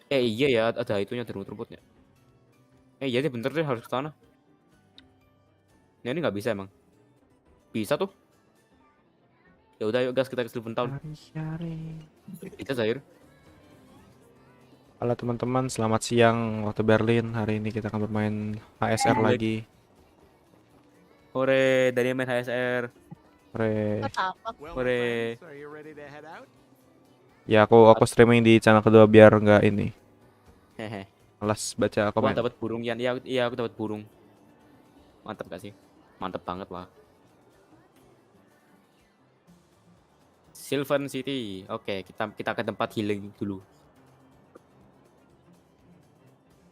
Iya ya, ada itunya, ada rumput-rumputnya. Iya deh, bener deh, harus ke sana. Nah, ini nggak bisa emang. Bisa tuh. Ya udah, yuk gas, kita ke Sylvan Town. Sharing. Kita Zahir. Halo teman-teman, selamat siang waktu Berlin. Hari ini kita akan bermain HSR Iya. lagi. Hore, dari main HSR. Hore. Hore. Ya aku streaming di channel kedua biar nggak ini. Hehe. Malas baca Wah, komen. dapat burung Yan. Iya, iya aku dapat burung. Mantap gak sih? Mantap banget lah. Sylvan City. Oke, kita ke tempat healing dulu.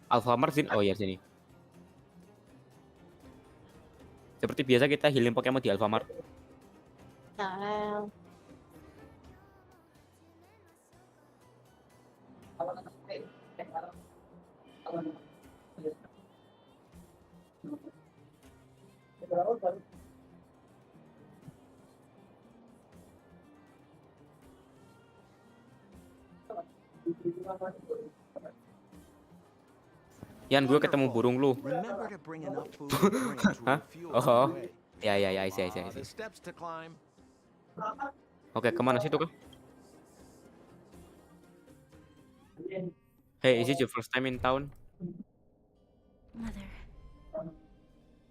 Alfamart sini. Oh iya sini. Seperti biasa kita healing Pokemon di Alfamart. Nah, Yan, gue ketemu burung lu. Hah? Oh, ya ya ya, I see. Oke, kemana situ kah? Hey, is it your first time in town? Mother,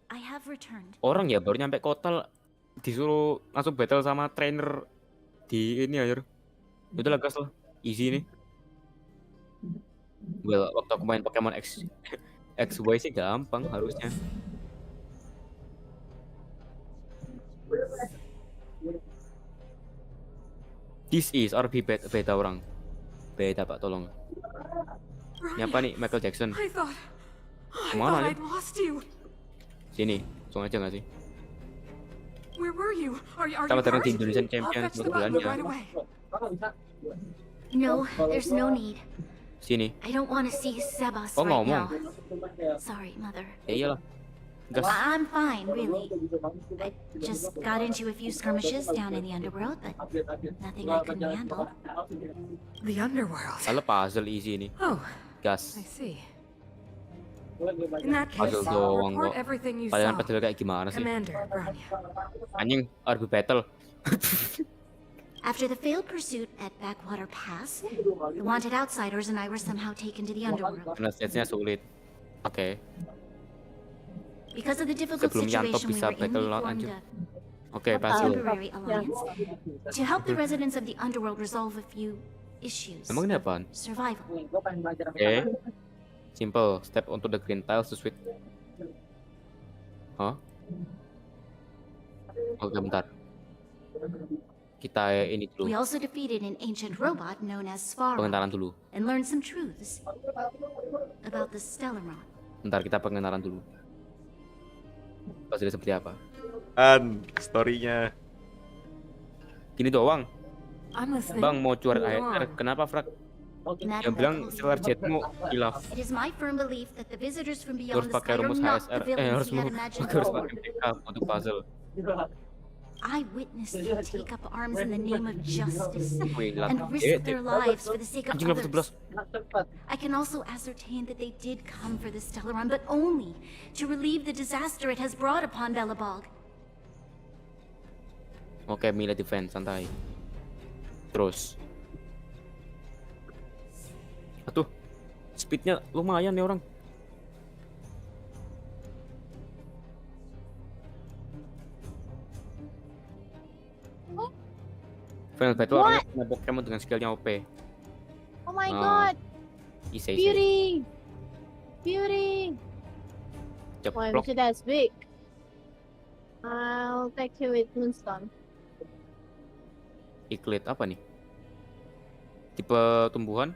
I have returned. Orang ya baru nyampe kota disuruh langsung battle sama trainer di ini aja. Udah lah gas lah, easy nih. Well, waktu aku main Pokemon XY sih gampang harusnya. This is RP beta orang. Beta Pak, tolong. Ini apa nih, Michael Jackson? I thought Kemana aja? I'd lost you. Sini, langsung aja nggak sih? Where were you? Are Selamat datang di hurt? Indonesian I'll Champion fetch the buat butler belanja. right away. No, there's no need. Sini. I don't want to see Sebas Oh, right ngomong. now. Sorry, Mother. Ya iyalah. Gas. I'm fine, really. I just got into a few skirmishes down in the underworld, but nothing I couldn't handle. The underworld. Kalau puzzle easy nih. Oh, Gas. I see. In that case, Puzzle doang report kok. everything you Padahal saw. battle kayak gimana sih? Commander Bronya. Anjing, RP battle. After the failed pursuit at Backwater Pass, the wanted outsiders and I were somehow taken to the underworld. Karena stage-nya sulit. Oke. Because of the difficult Sebelum Yanto situation we bisa were in, we battle lawan formed anjir. a Oke, puzzle. temporary alliance to help the residents of the underworld resolve a few issues. Emang ini apaan? Survival. Oke. Simple. Step onto the green tiles to switch. Hah? Oke, bentar. Kita ini dulu. We also defeated an ancient robot known as Sparrow Pengenalan dulu. and learned some truths about the Stellaron. Bentar, kita pengenalan dulu. Puzzle seperti apa? Kan storynya. Gini doang. I'm listening. Bang mau cuar Go AR. on. Kenapa, Frak? Not Yang bilang medical. stellar jetmu hilaf. It is my firm belief that the visitors from Harus beyond the pakai sky are rumus not HSR. the villains Harus we had imagined harus before. pakai PK untuk puzzle. I witnessed them take up arms in the name of justice Wih, and risk their lives for the sake of Anjing level 11. others. I can also ascertain that they did come for the Stellaron, but only to relieve the disaster it has brought upon Belobog. Oke, melee defense, santai. Terus. Atuh. Speednya lumayan nih orang. Final Battle What? orangnya punya Pokemon dengan skillnya OP. Oh my Ah, god, Ise. beauty! Beauty! Why, Ceplok. Richard, that's big. I'll take you with Moonstone. Iklit apa nih? Tipe tumbuhan?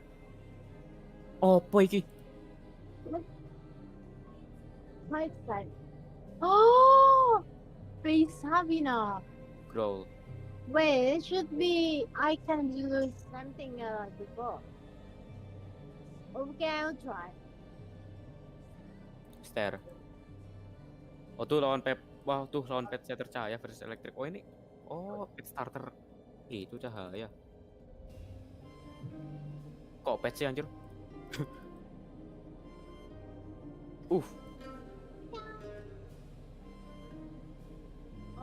Apa iki? Right side. Oh! Face Sabina. Growl. Wait, it should be. I can do something before. Okay, I'll try. Stare. Oh tuh lawan pet. Wah tuh lawan pet saya tercahaya versus elektrik. Oh ini. Oh pet starter. Itu cahaya. Kok pet sih anjir?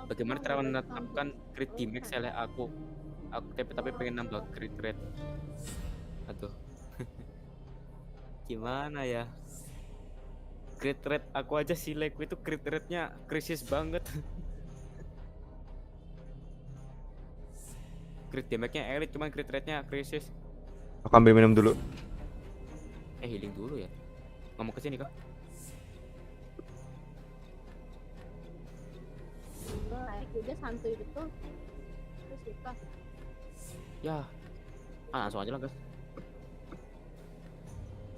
Bagaimana cara menetapkan crit damage oleh aku? Aku tapi pengen nambah crit rate. Aduh. Gimana ya? Crit rate aku aja si Leku itu crit rate-nya krisis banget. Crit damage-nya elite cuman crit rate-nya krisis. Aku ambil minum dulu. Healing dulu ya. Ngomong ke sini kah? Udah santuy betul. Terus suka. Ya. Langsung aja lah, guys.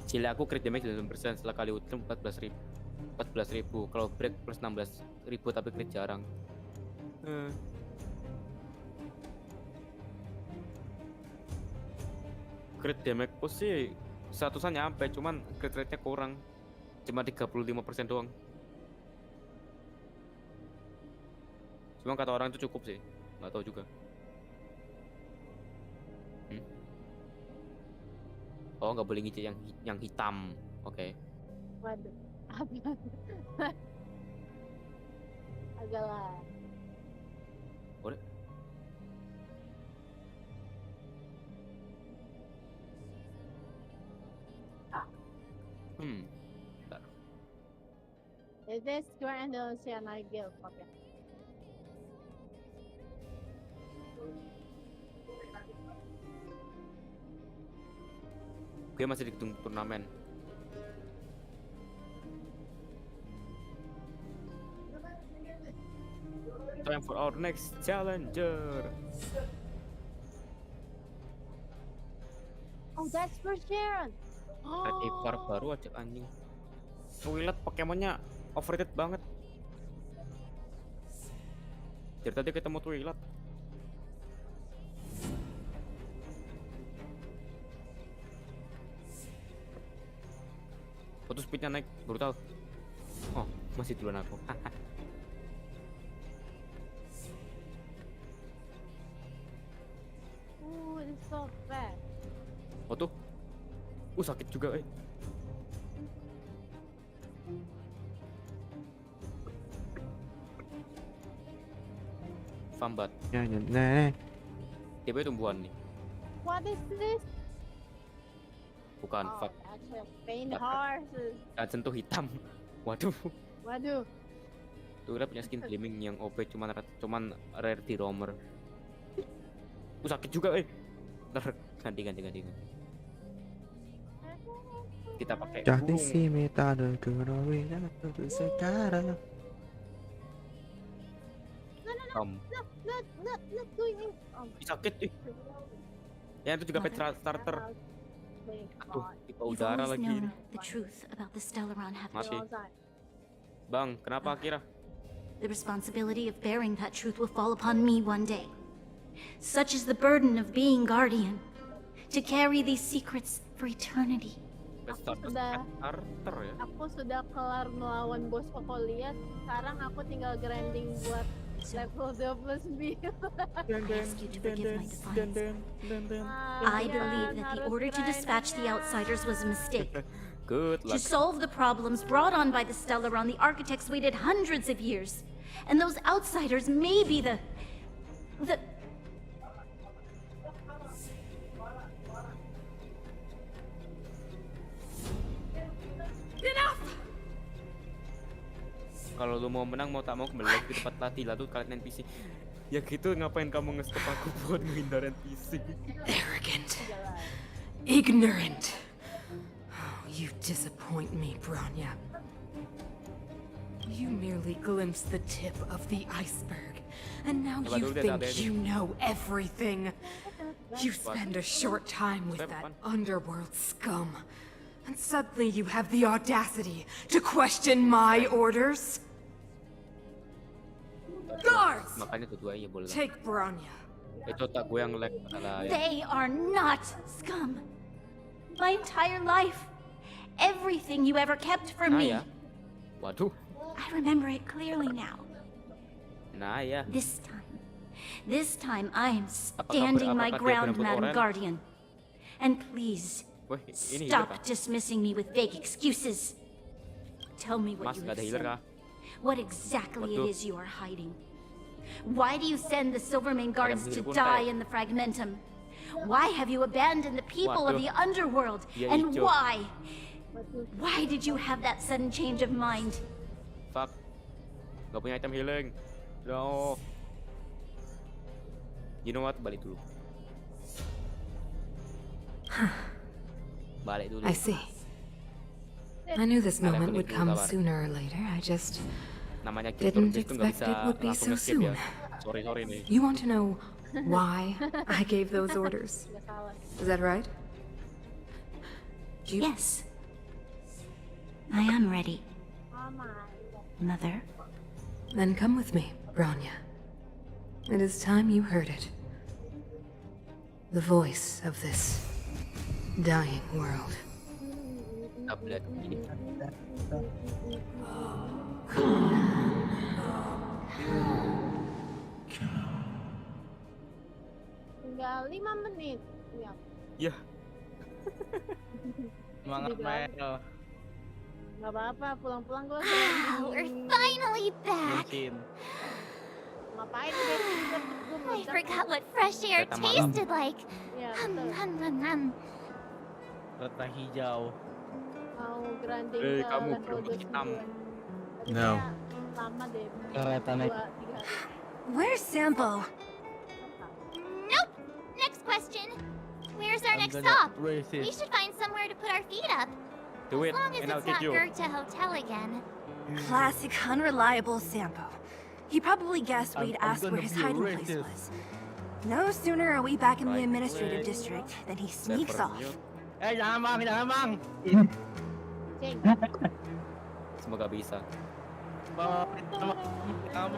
Cile aku crit damage 9% setelah kali ulti 14.000. Kalau break plus 16.000 tapi crit jarang. Crit damage ku sih 100-an nyampe, cuman crit rate-nya kurang. Cuma 35% doang. Cuma kata orang itu cukup sih, nggak tahu juga. Oh, nggak boleh ngisi yang hitam. Oke. Waduh. Apa? Agaklah. Boleh. Bentar. It is Grand Ocean I give. Okay. Gue masih di turnamen. Time for our next challenger. Oh, that's for Sharon. Red Ivar baru aja anjing. Toilet Pokemonnya overrated banget. Dari tadi ketemu Toilet. Foto speednya naik, brutal. Oh, masih duluan aku. It's so fast. Oh tuh. Sakit juga, Fambat. Nah. Tiba tumbuhan nih. What is this? Bukan, fuck. That's a pain horses. Dan sentuh hitam. Waduh. Waduh. Tuh udah punya skin gleaming yang OP cuman rare di roamer. Sakit juga, Ntar ganti. Kita pakai Jadi si meta dan kunowi sekarang. Not doing it. Sakit, Ya itu juga pet starter. Aduh, tipe You've udara always lagi. known the truth about the Stellaron having Mati. Bang, kenapa Akira? the responsibility of bearing that truth will fall upon me one day. Such is the burden of being guardian, to carry these secrets for eternity. Pet Aku starter, sudah- ya. Aku sudah kelar melawan bos Kokoliat. Sekarang aku tinggal grinding buat level 12 I ask you to forgive my defiance. I believe that the order to dispatch the outsiders was a mistake. Good To luck. solve the problems brought on by the Stellaron, the architects waited hundreds of years. And those outsiders may be the... Kalau lu mau menang mau tak mau kembali lagi ke tempat latihan tuh kalian NPC. Ya gitu ngapain kamu nge-stop aku buat menghindar NPC? Arrogant. Ignorant. Oh, you disappoint me, Bronya. You merely glimpsed the tip of the iceberg, and now Coba you dulu deh, think Tade. you know everything. You spend a short time with that underworld scum, and suddenly you have the audacity to question my orders? Guards! Makanya tuh ya boleh lah. Take Bronya. Itu tak gue yang lag lah ya. They are not scum. My entire life, everything you ever kept from Nah me, ya. Waduh. I remember it clearly now. Nah ya. This time I am standing my apakah dia ground, berebut Madam Oren? Guardian. And please, Wih, ini healer kah? Stop dismissing me with vague excuses. Tell me what Mas, you nggak ada have healer said. kah? What exactly it Waduh. is you are hiding. Why do you send the Silvermane guards to healer pun die kayak. in the Fragmentum? Why have you abandoned the people of Waduh. the underworld? Dia And hijau. why? Why did you have that sudden change of mind? Fuck. Gak punya item healing. No. You know what? Balik dulu. Balik dulu. I see. I knew this Ada moment kulit would dulu, come kawan. sooner or later. I just Namanya didn't Kiltur tuh nggak expect bisa it would be langsung so escape ya. soon. Sorry nih. You want to know why I gave those orders? Nggak salah. Is that right? You Yes. I am ready, Mama. Mother. Then come with me, Branya. It is time you heard it. The voice of this dying world. Tablet ini. Tinggal 5 menit. Ya. Ya. Semangat Mel. Gak apa-apa, pulang-pulang gue Wow, we're finally back. Mungkin. ngapain gue I forgot what fresh air Kereta malam. tasted like. Ya, Hum, betul. hum, hum, hum. Kereta hijau. Mau grinding Eh, ke kamu level berubah hitam. 29. Tapi No. kayak lama deh. Kereta naik. 2-3 hari. Where's Sampo? Nope. Next question. Where's our I'm next gonna stop? race We it. should find somewhere to put our feet up. Do it, As long as and I'll it's kick not you. Gerta Hotel again. Classic unreliable Sampo. He probably guessed we'd I'm ask where gonna his be hiding place racist. was. No sooner are we back in the Right administrative way. district than he sneaks off. Jangan bang, jangan bang. Ceng. Semoga bisa. Kamu.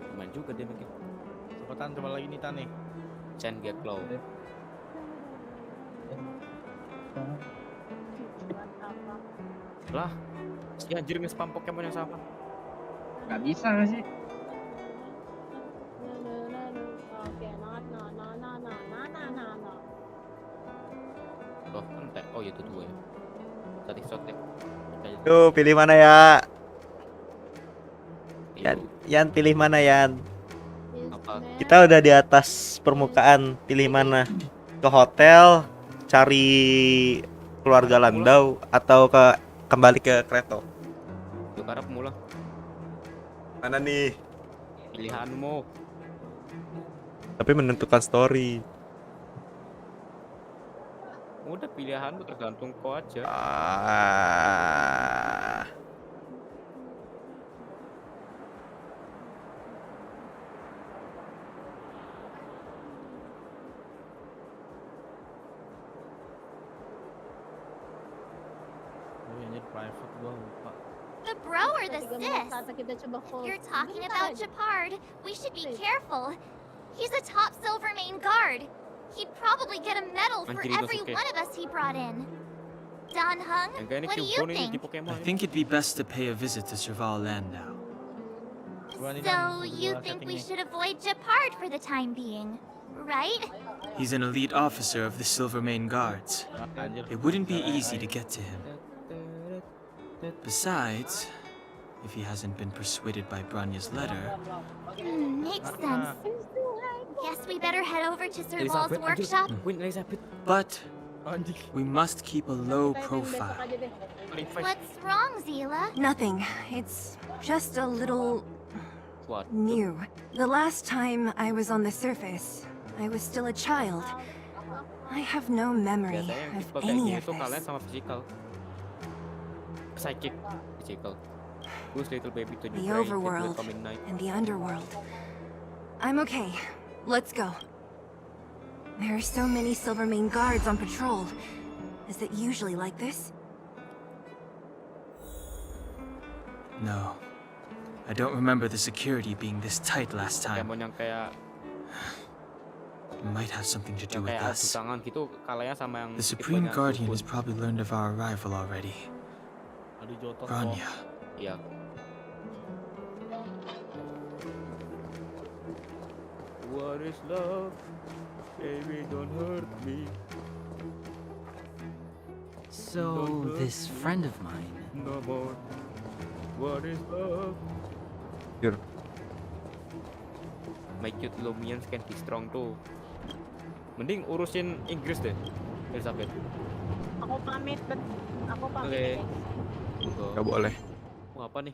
Lumayan juga dia bikin. Cepetan coba lagi Nita nih. Chen get low. Lah, si anjir nge-spam Pokemon yang sama. Gak bisa gak sih? Oke, no. Loh, kan oh itu dua ya. Static shot ya. Tuh, pilih mana ya? Iya. Yan pilih mana Yan? Apa? Kita udah di atas permukaan, pilih mana? Ke hotel, cari keluarga Landau atau kembali ke Kreto? Yuk harap mula. Mana nih? Pilihanmu. Tapi menentukan story. Udah pilihanmu tergantung kau aja. Ah. Oh ini private gua lupa. The bro or the 3 menit sis? saat kita coba full. You're talking Bentar about aja. Japard. We should be Please. careful. He's a top Silvermane guard. He'd probably get a medal for Anjir, itu every suke. one of us he brought in. Dan Hung, Yang kayak ini what do you Cubone ini di think? Pokemon. I think it'd be best to pay a visit to Cheval Landau. So, you think we should avoid Japard for the time being, right? He's an elite officer of the Silvermane Guards. Anjir. It wouldn't be easy to get to him. Besides, if he hasn't been persuaded by Branya's letter, Makes sense. Guess we better head over to Sir Ball's Elizabeth, anjir. workshop. Queen Elizabeth. but Anjir. we must keep a low Kita main besok profile. aja deh. What's wrong, Zila? Nothing. It's just a little What? new. The last time I was on the surface, I was still a child. I have no memory Biasanya yang of tipe kayak any gini of tuh kalian this. sama physical. Psychic. Physical. Who's little baby to The you overworld coming night. and the underworld. I'm okay. Let's go. There are so many Silvermane guards on patrol. Is it usually like this? No. I don't remember the security being this tight last time. Pokemon yang kayak It might have something to do yang with kayak adu us. tangan gitu kalahnya sama yang The Supreme tipenya Guardian dukun. has probably learned of our arrival already. Aduh Jotos. Branya, Iya. What is love? Baby, don't hurt me. So, this friend of mine, No more. What is love? Jujur. My cute Lumians can be strong too. Mending urusin Inggris deh, Elizabeth. Aku pamit, aku pamit Oke. ya, guys. Monggo. Gak boleh. Apa nih?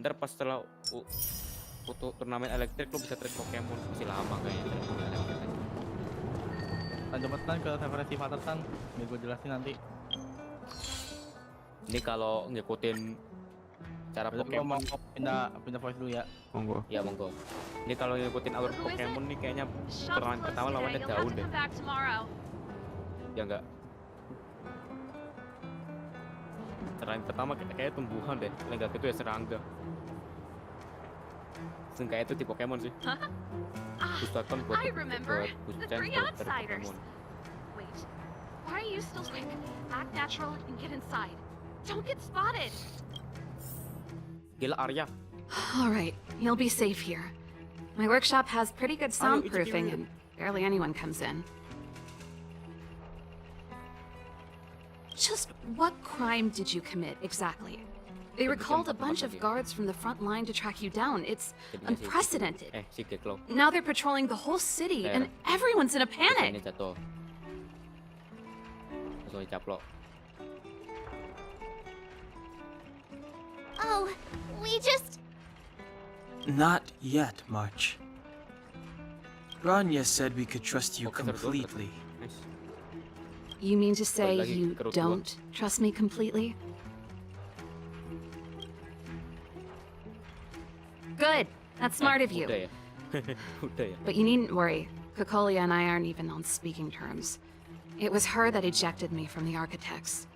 Ntar pas setelah turnamen elektrik lo bisa trade Pokemon. Masih lama kayaknya. Cepetan ke server Sivatersan, biar gue jelasin nanti. Ini kalau ngikutin cara Gue mau Pokemon, pindah voice dulu ya. Monggo. ya monggo. Ini kalau ngikutin alur Pokemon nih kayaknya turnamen pertama lawannya daun deh. Ya enggak. Turnamen pertama kayaknya tumbuhan deh. Enggak gitu ya serangga. Seenggaknya itu di Pokemon sih. Pustakan buat Pustakan buat Pokemon. Wait, why are you still quick? Act natural and get inside. Don't get spotted. Gila Arya. All right, you'll be safe here. My workshop has pretty good Ayo, it's soundproofing cute. and barely anyone comes in. Just what crime did you commit exactly? They recalled a bunch of guards from the front line to track you down. It's unprecedented. Si Geklo. Now they're patrolling the whole city and everyone's in a Ini panic. jatuh. Langsung dicaplok. Oh, we just... not yet, March. Grania said we could trust you Oke, seru tuh, completely. Nice. You mean to say lagi you ke root don't trust me completely? Good. That's smart of you. Udah ya. Udah ya. But you needn't worry. Kokolia and I aren't even on speaking terms. It was her that ejected me from the architects.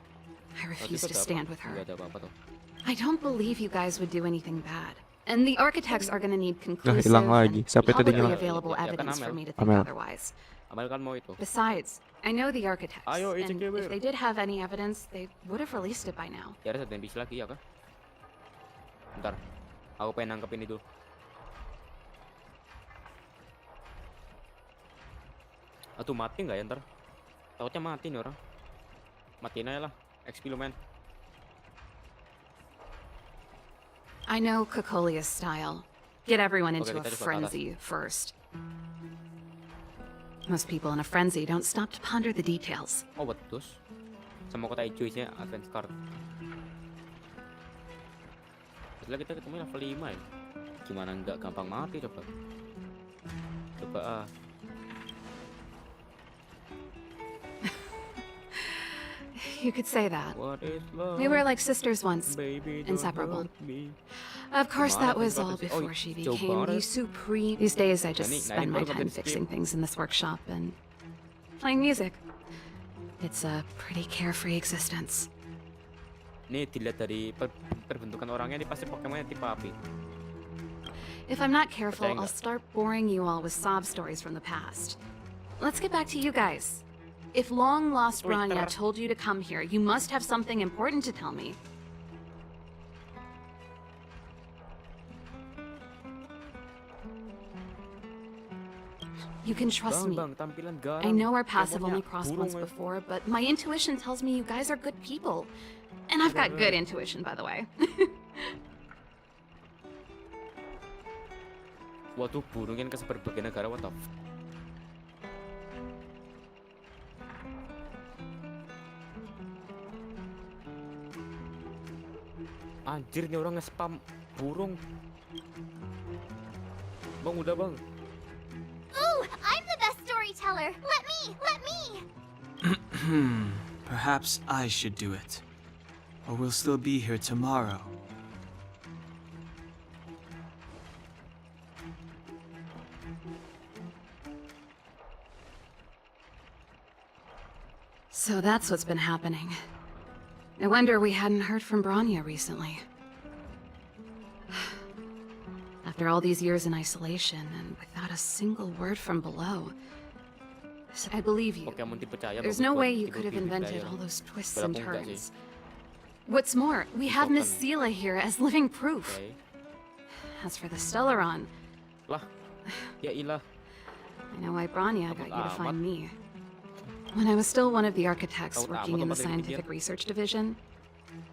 I refuse to stand with her. Enggak ada apa-apa tuh. I don't believe you guys would do anything bad. And the architects are gonna need conclusive hilang lagi. and Siapa itu publicly nyala? available Ya, kan evidence for Amel. me to think Amel. otherwise. Amel kan mau itu. Besides, I know the architects, Ayo, and Ichikiwir. if they did have any evidence, they would have released it by now. Ya ada satu NPC lagi ya kan? Bentar. Aku pengen nangkep ini dulu. Aduh mati nggak ya ntar? Takutnya mati nih orang. Matiin aja lah. XP lumayan. I know Kokolia's style. Get everyone into Okay, a kita coba ke atas. frenzy first. Most people in a frenzy don't stop to ponder the details. Oh betus. Sama kota hijau-nya advance card. Setelah kita ketemu level 5 ya. Gimana nggak gampang mati coba? Coba You could say that. What is love? We were like sisters once. Baby, don't inseparable. hurt me. Of course, that was all Oh, before she jauh became the banget. supreme. These days, I just Nah, ini spend my baru time update fixing Steam. things in this workshop and playing music. It's a pretty carefree existence. Ini dilihat dari perbentukan orangnya, ini pasti Pokemonnya tipe api. If I'm not careful, Percaya I'll nggak? start boring you all with sob stories from the past. Let's get back to you guys. If long-lost Twitter. Branya told you to come here, you must have something important to tell me. You can trust me. Bang, tampilan garam. I know our passive Pokemonnya only crossed burung once ya. before, but my intuition tells me you guys are good people. And I've got good intuition, by the way. Waduh, burungin ke berbagai negara, what the f- Anjir, nih orang nge-spam burung. Bang, udah bang. Ooh, I'm the best storyteller. Let me. Perhaps I should do it. Or we'll still be here tomorrow. So that's what's been happening. No wonder we hadn't heard from Branya recently. After all these years in isolation and without a single word from below. I believe you. Pokemon tipe cahaya There's bagus no buat way you tipe could have bibit invented layar. all those twists Walaupun and enggak sih. turns. What's more, we have Miss Sultan. Sela here as living proof. Oke. As for the Stellaron, Lah. Ya ilah. I know why Branya got you to Takut find me. When I was still one of the architects Takut working in the amat obat yang scientific dipikir. research division,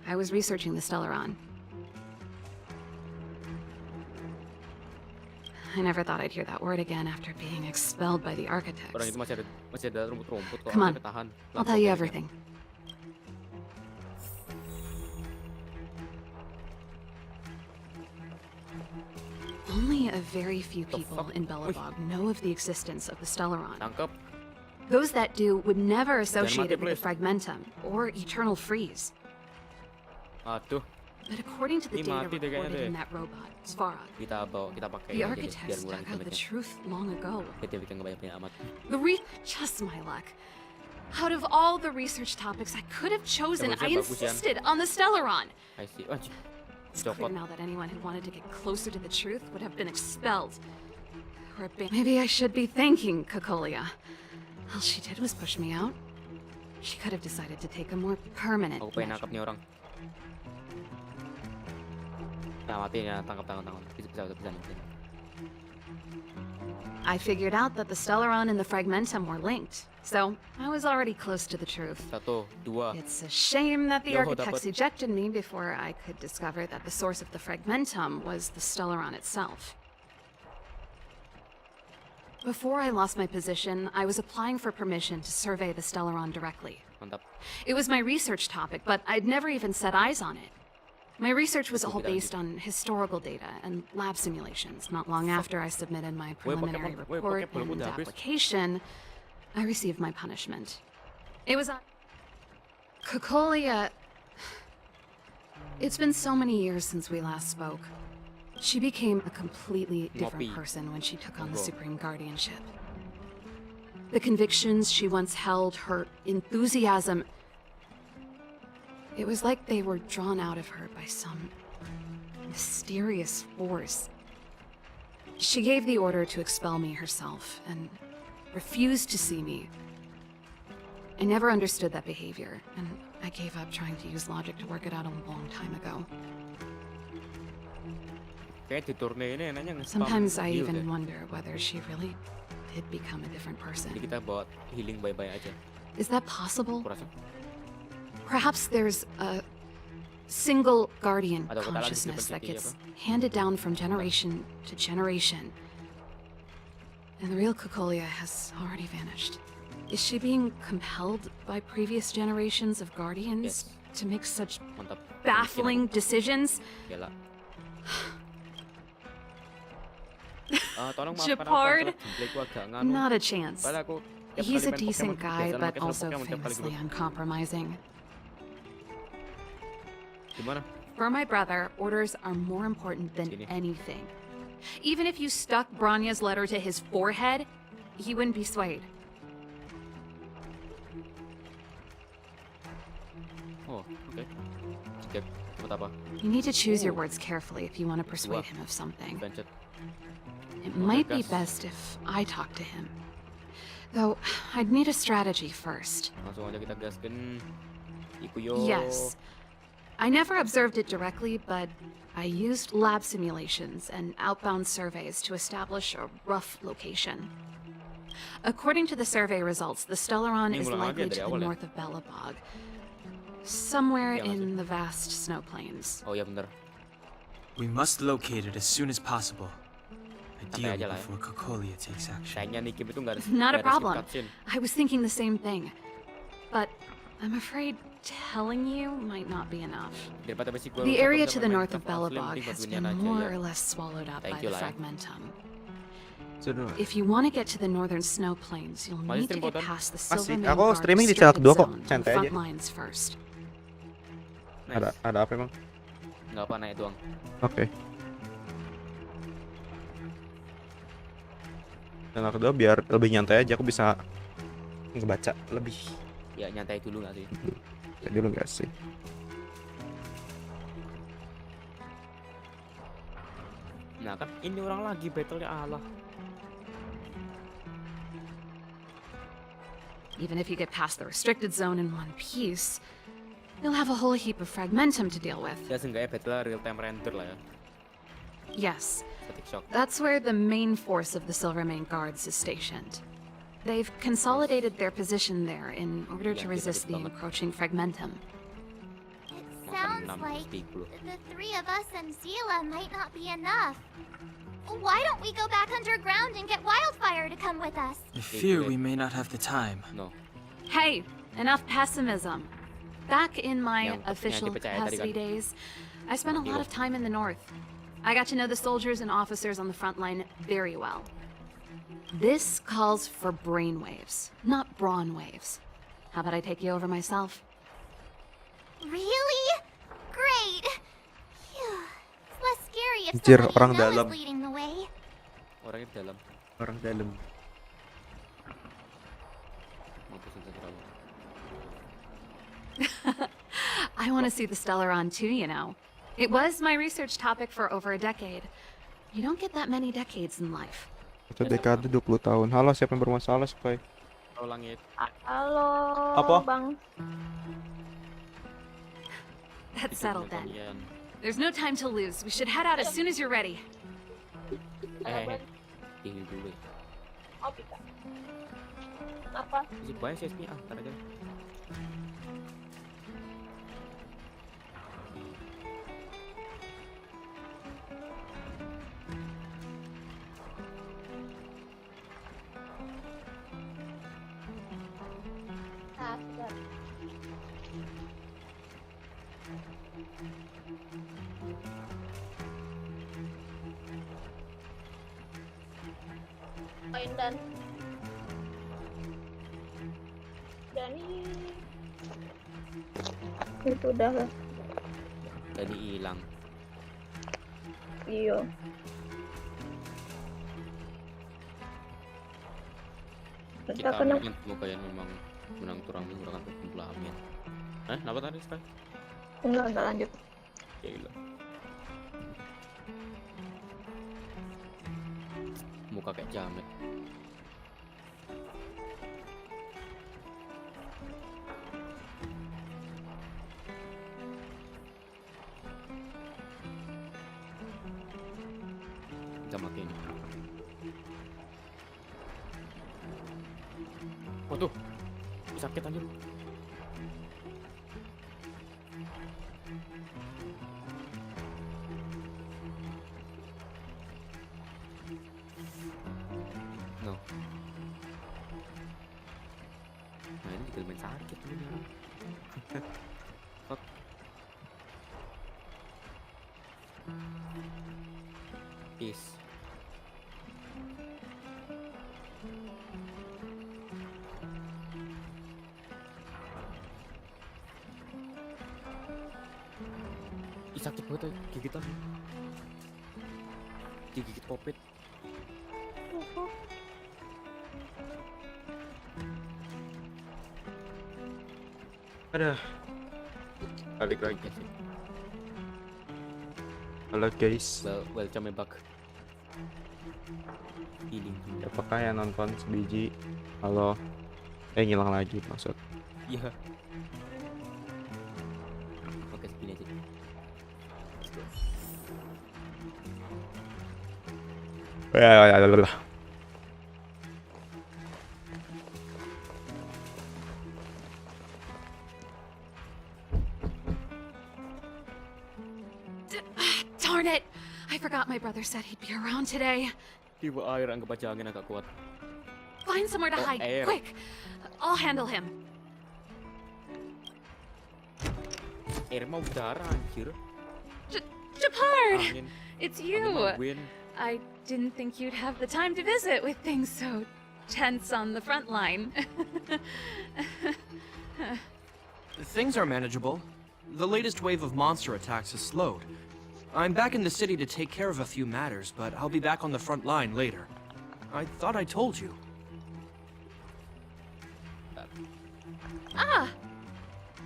I was researching the Stellaron. I never thought I'd hear that word again after being expelled by the Orang architects. itu masih ada rumput-rumput kok. Come on, Sampai tahan. I'll tell you everything. Only a very few people fuck? in Belobog know of the existence of the Stellaron. Tangkap. Those that do would never associate it with the please. Fragmentum or Eternal Freeze. Aduh, But according to the Ini data mati deh kayaknya recorded deh. in that robot, Svarog, kita pakai the aja deh, biar architects ngurangin dug out the dampaknya. truth long ago. Kita bikin kebanyakan amat. Just my luck. Out of all the research topics I could have chosen, I Bagusnya bagus, Yan. insisted on the Stellaron. I see. Anjir. It's clear Cokot. now that anyone who wanted to get closer to the truth would have been expelled. Or maybe I should be thanking Cocolia. All she did was push me out. She could have decided to take a more permanent Aku pengen measure. nangkap nih orang. Nah, mati ya, tangkap. Bisa. I figured out that the Stellaron and the Fragmentum were linked, so I was already close to the truth. 1, 2. It's a shame that the Yo, architects dapat. ejected me before I could discover that the source of the Fragmentum was the Stellaron itself. Before I lost my position, I was applying for permission to survey the Stellaron directly. Mantap. It was my research topic, but I'd never even set eyes on it. My research was all based on historical data and lab simulations. Not long after I submitted my preliminary report and application, I received my punishment. It was on Cocolia. It's been so many years since we last spoke. She became a completely different Moppy. person when she took on the Go. Supreme Guardianship. The convictions she once held, her enthusiasm, it was like they were drawn out of her by some mysterious force. She gave the order to expel me herself and refused to see me. I never understood that behavior, and I gave up trying to use logic to work it out a long time ago. Kayak di turne ini enaknya nge-spam Sometimes I heal even deh. wonder whether she really did become a different person. Jadi kita bawa healing bye-bye aja. Is that possible? Aku rasa. Perhaps there's a single guardian Ada kota lagi consciousness that seperti gets handed down from generation to generation. And the real Cocolia has already vanished. Is she being compelled by previous generations of guardians Yes. to make such Mantap. baffling decisions? Gila. Tolong maafkan aku Shepard? kalau gameplayku agak nganu. Not a chance. Padahal aku tiap He's kali a main decent Pokemon, guy, biasanya but pakai also Pokemon tiap kali famously gitu. uncompromising. Gimana? For my brother, orders are more important than Sini. anything. Even if you stuck Branya's letter to his forehead, he wouldn't be swayed. Oh, oke. Cek, buat apa? You need to choose your words carefully if you want to persuade him of something. Pencet. It might be gas. best if I talk to him. Though, I'd need a strategy first. Langsung aja kita gaskan. Ikuyo. Yes. I never observed it directly, but I used lab simulations and outbound surveys to establish a rough location. According to the survey results, the Stellaron Ini is ngulang likely lagi to dari the awal ya? north of Belobog, somewhere Iya nggak in the vast snow plains. Oh ya bener. We must locate it as soon as possible. Santai Ideally aja lah ya. before Cocolia takes action. Kayaknya Nikim itu nggak ada. Not a nggak ada skip problem. cutscene. I was thinking the same thing. But I'm afraid telling you might not be enough. Daripada basic gua The rusak, area udah to the main north of Minecraft asli, Belobog mending has bantuin been aja, more ya. or less swallowed up Thank by you the lah ya. Fragmentum. Sudah. If you want to get to the northern snow plains, you'll Masih need to stream get Botan? past the Masih. Silvermane Aku Guard streaming di restricted channel kedua kok. zone and Santai front aja. lines first. Nice. Ada apa emang? Nggak apa naik doang. Oke. Channel kedua biar lebih nyantai aja, aku bisa ngebaca lebih. Ya nyantai dulu nggak sih? Jadi dulu nggak sih? Nah kan ini orang lagi battle ya Allah. Even if you get past the restricted zone in one piece, You'll have a whole heap of fragmentum to deal with. Ya seenggaknya battle real time render lah ya. Yes, Static shock. that's where the main force of the Silvermane Guards is stationed. They've consolidated their position there in order to Yeah, resist the banget. encroaching fragmentum. It sounds like the three of us and Zila might not be enough. Why don't we go back underground and get Wildfire to come with us? I fear we may not have the time. No. Hey, enough pessimism. Back in my Yang official dipercaya tadi capacity kan. days, I spent a lot of time in the north. I got to know the soldiers and officers on the front line very well. This calls for brainwaves, not brawn waves. How about I take you over myself? Really? Great. Phew. It's less scary if Anjir, somebody orang you know dalam. is leading the way. Orangnya di dalam. Orang dalam. Mampus itu terlalu. I want to see the Stellaron too, you know. It was my research topic for over a decade. You don't get that many decades in life. Satu dekade 20 tahun. Halo, siapa yang bermasalah, Spy? Tahu langit. Halo, Apa? Bang. That's Itu settled then. kalian. There's no time to lose. We should head out as soon as you're ready. Ini dulu. Oh, bisa. Apa? Masih banyak sih SP. Ntar aja. Ah, sudah. Main dan Dani itu udah lah. Tadi hilang. Iya. Kita Kenapa? kan semoga yang memang menang turang menggunakan pembelahan. Kenapa tadi sekali? Enggak lanjut. Ya gila. Muka kayak jamet. Kita matiin. Waduh, sakit anjir. No. Nah ini juga main sakit ini orang. Fuck. Peace. Ih, sakit banget ya, gigitan. Digigit kopit. Aduh. Balik lagi. Ya sih. Halo guys. Welcome back. Healing. Apakah yang nonton sebiji? Halo. Ngilang lagi maksud. Iya. Oke, segini aja. Ya. Darn it! I forgot my brother said he'd be around today. Tiba air anggap aja angin agak kuat. Find somewhere to Oh, hide, air. quick! I'll handle him. Air mau udara anjir. Japard! Angin. It's Angin you! mah wind. I didn't think you'd have the time to visit with things so tense on the front line. Things are manageable. The latest wave of monster attacks has slowed. I'm back in the city to take care of a few matters, but I'll be back on the front line later. I thought I told you. Ah!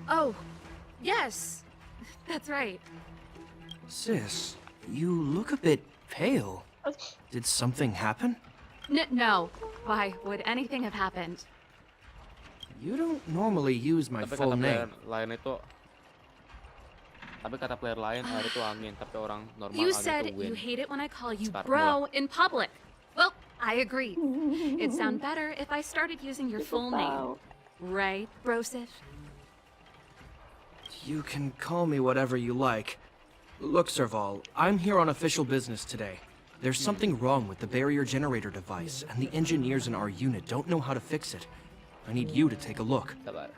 Oh, yes. That's right. Sis, you look a bit pale. Did something happen? No. Why would anything have happened? You don't normally use my Tapi full kata name. lain itu Tapi kata player lain air itu angin, tapi orang normal You angin said itu wind. you hate it when I call you Start bro in public. Well, I agree. It'd sound better if I started using your full name. Right, Brosif? You can call me whatever you like. Look, Serval, I'm here on official business today. There's something wrong with the barrier generator device, and the engineers in our unit don't know how to fix it. I need you to take a look. Sabar.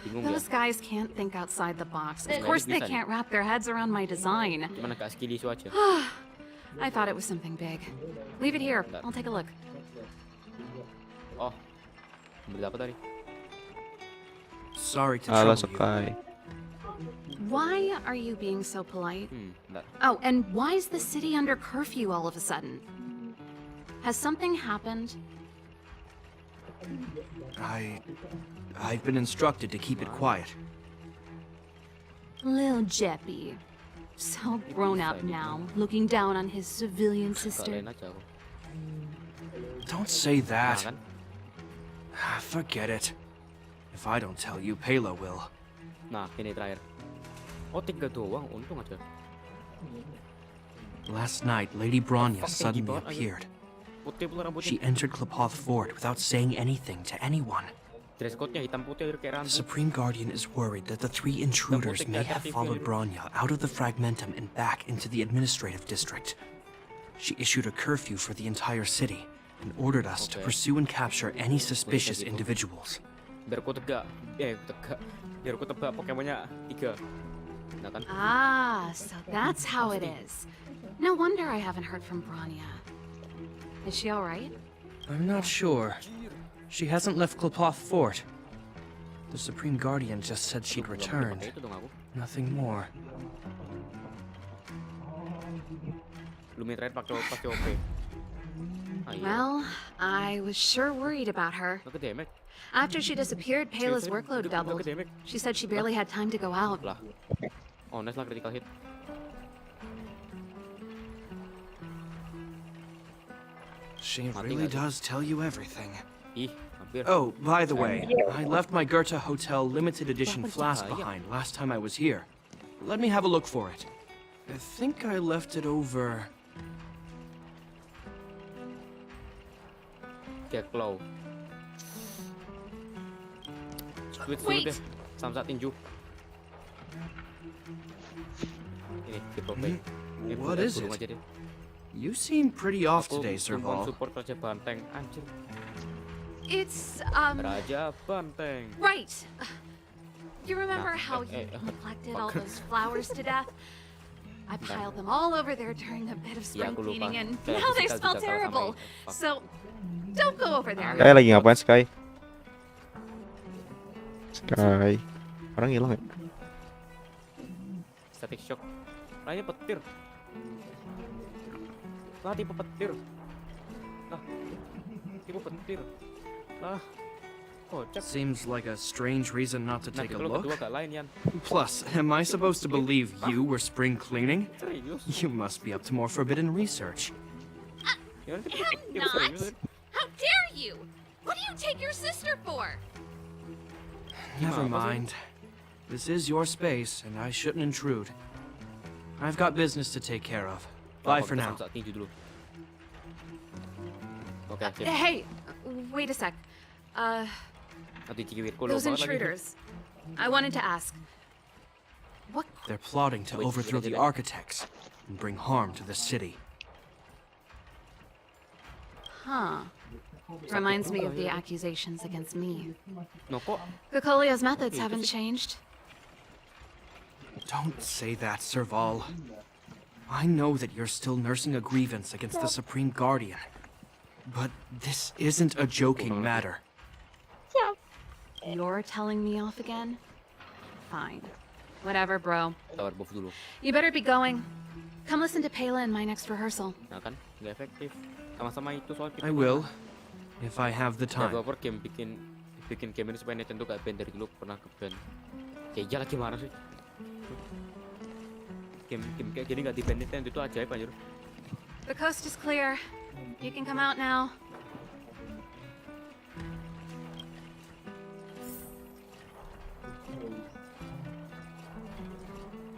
Bingung ya. Those guys can't think outside the box. Of Nggak course they bisa nih. can't wrap their heads around my design. Cuman agak skilly isu aja. I thought it was something big. Leave it here. Bentar. I'll take a look. Oh. Beli apa tadi? Sorry to Halo trouble you. Sky. Why are you being so polite? Bentar. Oh, and why is the city under curfew all of a sudden? Has something happened? I've been instructed to keep it quiet. Lil Jeppy. So grown up now, looking down on his civilian sister. Kalian aja aku. Don't say Nah, that. kan? Forget it. If I don't tell you, Pela will. Nah, ini terakhir. Oh, 3 doang, untung aja. Last night, Lady Bronya Fuck, suddenly banget, anjir. appeared. Putih pula rambutnya. She entered Klepoth Fort without saying anything to anyone. Dress code-nya hitam putih kayak The rambut. Supreme Guardian is worried that the 3 intruders may have followed Bronya out of the Fragmentum and back into the administrative district. She issued a curfew for the entire city and ordered us to Okay. pursue and capture any suspicious individuals. Biar aku tegak. Tegak. Biar aku tebak Pokemonnya 3. Nah kan? Ah, so that's how it is. No wonder I haven't heard from Bronya. Is she alright? I'm not sure. She hasn't left Klepoth Fort. The Supreme Guardian just said she'd Belum returned. pakai itu dong aku. Nothing more. Belum terakhir pakai OP. Ah, iya. Well, I was sure worried about her. Nggak ke damage. After she disappeared, Pela's Seriously? workload Nggak doubled. ke damage. She said she barely had time to go out. Lah. Oh, nice lah critical hit. She Mati really nggak sih? does tell you everything. Ih, hampir. Oh, by the way, I left my Goethe Hotel limited edition flask pencahaya. behind last time I was here. Let me have a look for it. I think I left it over... Kayak claw. Switch dulu Wait. deh. Samsat tinju. Ini, di profile. What is burung it? aja deh. You seem pretty off Aku today, perempuan Serval. support Raja Banteng. Anjir. It's, Raja Banteng. right. You remember Nah, how you eh, neglected all those flowers to death? I piled them all over there during a bit of Iya, spring aku lupa. cleaning and Kayak now they physical smell juga kalau sama terrible. ini. Fuck. So, don't go over there. Sky lagi ngapain Sky? Sky. Orang hilang ya? Static shock. Lainnya petir. Lah, tipe petir. Lah. Tipe petir. Lah. Kocak. Seems like a strange reason not to take Nanti a kalau kedua look. gak lain, Yan. Plus, am I supposed to believe you were spring cleaning? Serius. You must be up to more forbidden research. Gimana sih? am Tipe not. serius. How dare you? What do you take your sister for? Never Gimana sih? mind. This is your space, and I shouldn't intrude. I've got business to take care of. Bye Oh, for kita now. Samsat tinju dulu. Oke, sip. Hey, wait a sec. Nanti cikiwirku Those banget lagi. intruders. I wanted to ask. What? They're plotting to Wait, overthrow wait, the wait. architects and bring harm to the city. Huh. Reminds me of the accusations against me. No, kok Gakolia's methods Itu haven't sih. changed. Don't say that, Serval. I know that you're still nursing a grievance against the Supreme Guardian. But this isn't a joking matter. You're telling me off again? Fine. Whatever, bro. tawar buff dulu. You better be going. Come listen to Pela in my next rehearsal. Nah kan, nggak efektif. Sama-sama itu soal I will, if I have the time. Developer game bikin game ini supaya Nintendo gak ban dari dulu pernah ke ban. Ya iyalah gimana sih? Game kayak gini gak di ban Nintendo itu ajaib anjir. The coast is clear. You can come out now.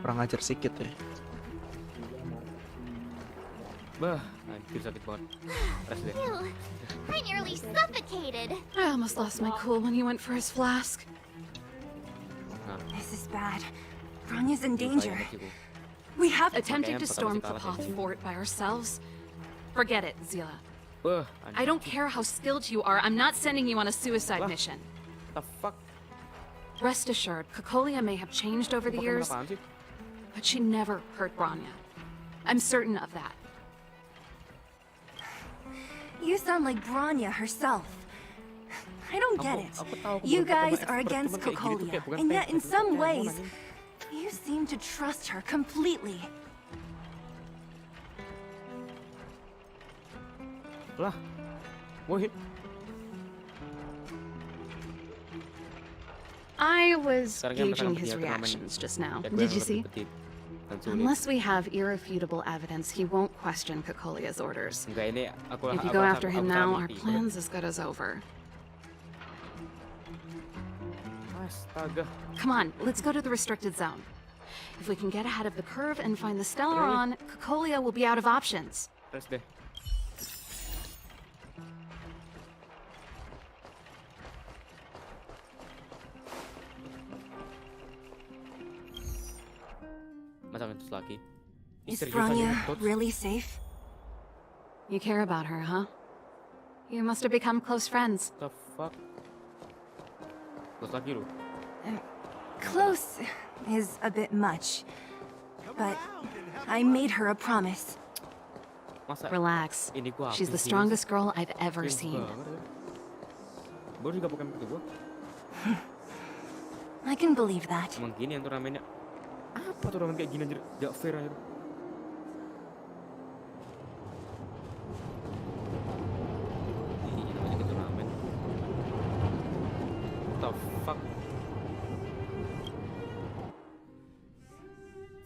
Kurang ajar sikit ya. Bah, anjir sakit banget. Rest deh. Ew, I nearly suffocated. I almost lost my cool when he went for his flask. This is bad. Bronya's in Iya, danger. gitu. We have Attempting to Makanya storm bakal masih kalah Kapoth Fort by ourselves? Forget it, Zila. Bah, I don't care how skilled you are, I'm not sending you on a suicide mission. the fuck. Rest assured, Cocolia may have changed over the Pokemon years, apaan sih? but she never hurt Bronya. I'm certain of that. You sound like Bronya herself. I don't get it. Aku tahu aku You baru ketemu guys are expert, against cuman kayak gitu tuh Cocolia, kayak bukan and yet fake, in gitu. some Kayak ways, mau nanya. you seem to trust her completely. Lah. Woi. I was Sekarang kan gauging mereka his punya turnamen reactions just now. yang Did you lebih see? petit dan sulit. Unless we have irrefutable evidence, he won't question Cocolia's orders. Enggak, ini aku If you aku go rasa- after aku him salah now, our mimpi. plan's as good as over. Astaga. Come on, let's go to the restricted zone. If we can get ahead of the curve and find the Stellaron, Cocolia will be out of options. Rest deh. Masa ngetus lagi? Ih, Is serius aja Bronya ngetus? really safe? You care about her, huh? You must have become close friends. The fuck? Terus lagi lu. Close is a bit much, but I made her a promise. Masa Relax. ini gua She's the habis strongest girl I've ever Cringe seen. banget ya. Baru juga Pokemon itu gua. I can believe that. Emang gini yang turnamennya. Apa turnamen kayak gini anjir? Gak fair anjir. Ih, namanya ke turnamen. The fuck?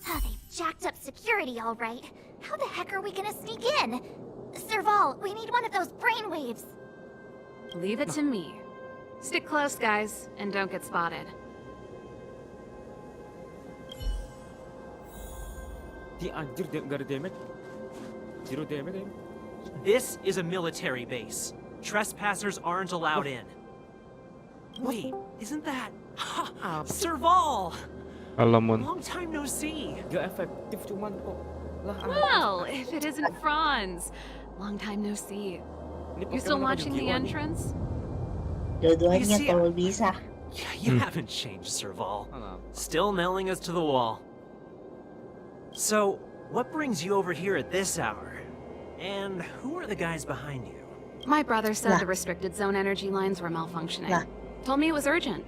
Oh, they've jacked up security all right. How the heck are we gonna sneak in? Serval, we need one of those brainwaves. Leave it to me. Stick close, guys, and don't get spotted. Di anjir dia gak ada damage. Zero damage ya. This is a military base. Trespassers aren't allowed in. Wait, isn't that... Ha! Serval! Alamon. Long time no see. Gak efektif cuman kok. Lah, Well, if it isn't Franz. Long time no see. ini You still Pokemon apa watching the Yu-Gi-Oh nih? entrance? Dua-duanya see, kalau bisa. Yeah, you haven't changed, Serval. Ah, Still nailing us to the wall. So, what brings you over here at this hour? And who are the guys behind you? My brother said Lah. the restricted zone energy lines were malfunctioning. Lah. Told me it was urgent.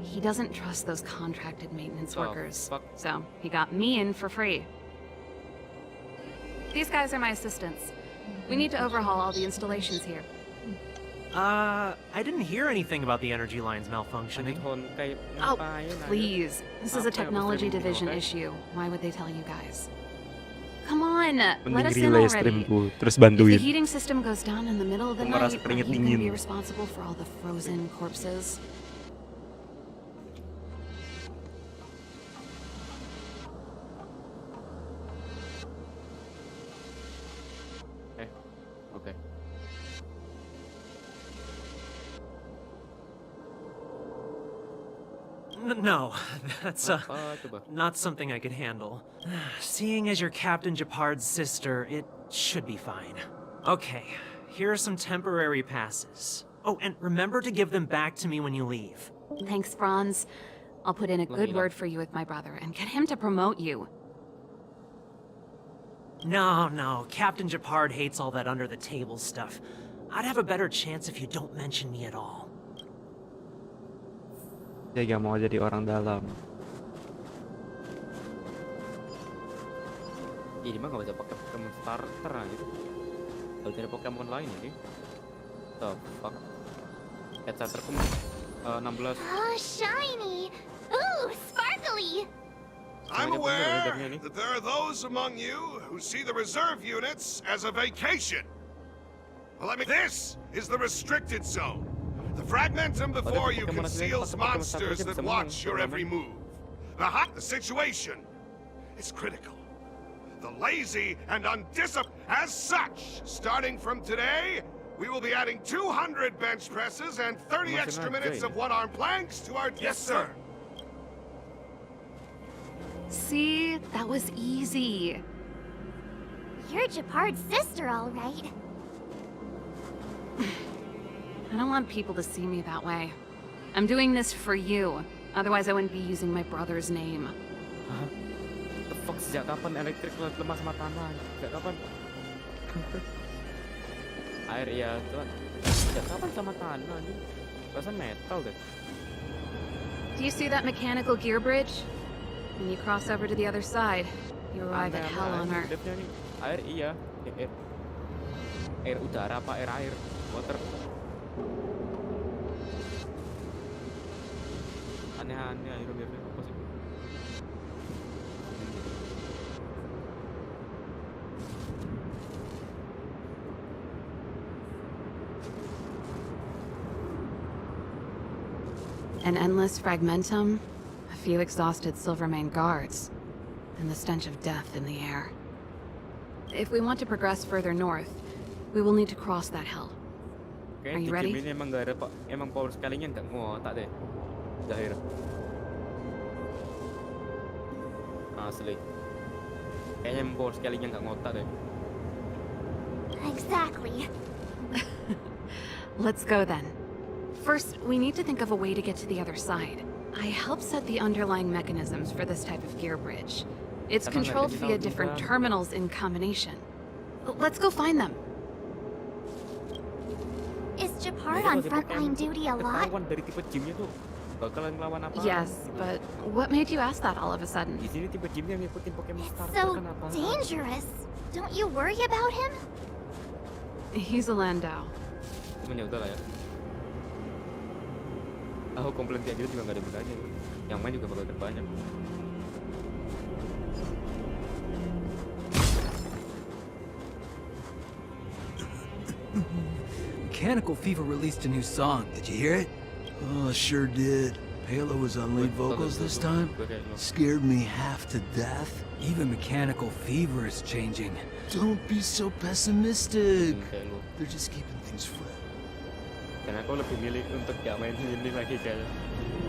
He doesn't trust those contracted maintenance Oh, workers. fuck. So, he got me in for free. These guys are my assistants. We need to overhaul all the installations here. I didn't hear anything about the energy lines Lanjut malfunctioning. Honkai Oh, ngapain aja? please. This is a Apa yang technology streaming di division Honkai? issue. Why would they tell you guys? Come on, let Mending us in relay already. streamku, terus If the bantuin. heating system goes down in the middle of the Aku ngerasa night, are keringet you gonna be dingin. responsible for all the frozen corpses? Oke. No, that's Apa coba? not something I could handle. Seeing as you're Captain Japard's sister, it should be fine. Okay, here are some temporary passes. Oh, and remember to give them back to me when you leave. Thanks, Franz. I'll put in a good Lahila. word for you with my brother and get him to promote you. No, Captain Japard hates all that under-the-table stuff. I'd have a better chance if you don't mention me at all. Dia gak mau jadi orang dalam. Ini mah gak bisa pakai Pokemon starter aja. Kalau tidak Pokemon lain ini. The fuck? Head starterku 16. Oh, shiny! Ooh, sparkly! I'm Soalnya bener aware leadernya ini. that there are those among you who see the reserve units as a vacation. Well, this is the restricted zone. The fragmentum before you Pokemon asli conceals pas Pokemon monsters starter aja that bisa watch menang your every turnamen. move. The situation is critical. The lazy and undisciplined. As such, starting from today, we will be adding 200 bench presses and 30 extra minutes of one-arm planks to our... Yes, sir. See? That was easy. You're Japard's sister, all right. I don't want people to see me that way. I'm doing this for you. Otherwise, I wouldn't be using my brother's name. Hah? The fuck, sejak kapan elektrik lemah sama tanah? Sejak kapan? Air ya, Tuhan. Sejak kapan sama tanah nih? Perasaan metal deh. Do you see that mechanical gear bridge? When you cross over to the other side, you arrive at hell on Earth. Air iya, air udara apa air water. Aneh-aneh air apa sih? An endless fragmentum, a few exhausted Silvermane guards, and the stench of death in the air. If we want to progress further north, we will need to cross that hell. Are you ready? Ini emang gak ada emang power scaling-nya nggak ngotak deh. Zahir. Asli. Kayaknya emang power scaling-nya nggak ngotak deh. Exactly. Let's go then. First, we need to think of a way to get to the other side. I helped set the underlying mechanisms for this type of gear bridge. It's controlled via different terminals in combination. Let's go find them. Is Japard on frontline duty a lot? Dari tipe gymnya tuh bakalan ngelawan apa? Yes, but what made you ask that all of a sudden? Di sini tipe gymnya ngikutin Pokemon starter So kan apa? dangerous. Don't you worry about him? He's a Landau. Cuman ya udah lah ya. Aku komplain kayak gitu juga nggak ada gunanya. Yang main juga bakal terbanyak. Mechanical Fever released a new song. Did you hear it? Oh, sure did. Palo was on lead vocals this time. Scared me half to death. Even Mechanical Fever is changing. Don't be so pessimistic. They're just keeping things fresh. Dan aku lebih milih untuk gak main ini lagi kayaknya.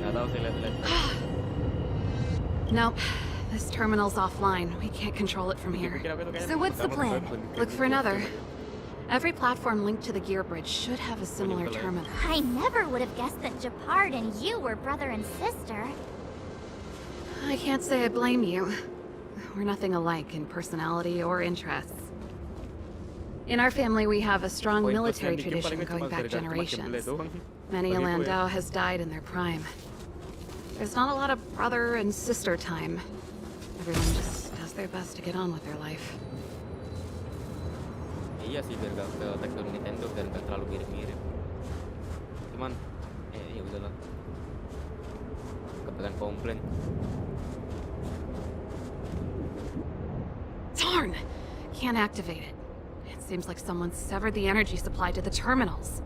Gak tau sih lihat-lihat. Nope. This terminal's offline. We can't control it from here. So what's the plan? Look for another. Every platform linked to the gear bridge should have a similar terminal. I never would have guessed that Japard and you were brother and sister. I can't say I blame you. We're nothing alike in personality or interests. In our family, we have a strong military tradition going back generations. Many a Landau has died in their prime. There's not a lot of brother and sister time. Everyone just does their best to get on with their life. Iya sih, biar gak ke tekstur Nintendo dan gak terlalu mirip-mirip. Cuman, ya udahlah. Kebetulan komplain. Darn! Can't activate it. It seems like someone severed the energy supply to the terminals.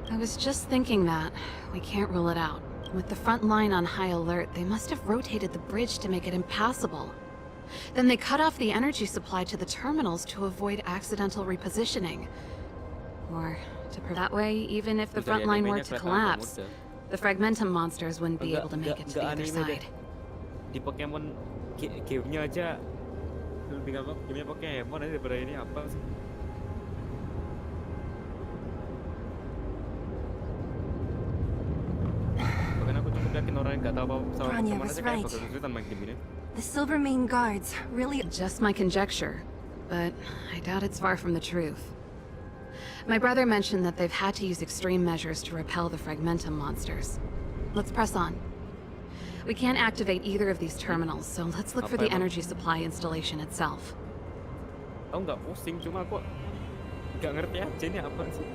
I was just thinking that. We can't rule it out. With the front line on high alert, they must have rotated the bridge to make it impassable. Then they cut off the energy supply to the terminals to avoid accidental repositioning. Or to that way, even if the front line were to collapse, the Fragmentum monsters wouldn't be able to make it to the other side. Di Pokemon game-nya aja lebih gampang gamenya Pokemon aja daripada ini apa sih? Rania was right. The Silvermane guards really... Just my conjecture, but I doubt it's far from the truth. My brother mentioned that they've had to use extreme measures to repel the Fragmentum monsters. Let's press on. We can't activate either of these terminals, so let's look for the energy supply installation itself. Aku nggak pusing, cuma aku nggak ngerti aja ini apa sih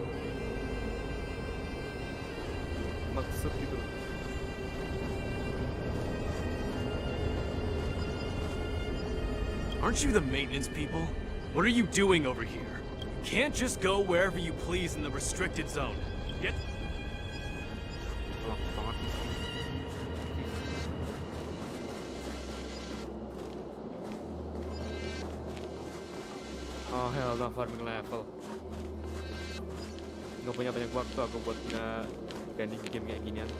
maksud gitu. Aren't you the maintenance people? What are you doing over here? You can't just go wherever you please in the restricted zone. it. Oh hell no, farming level. Nggak punya banyak waktu aku buat grinding game kayak ginian.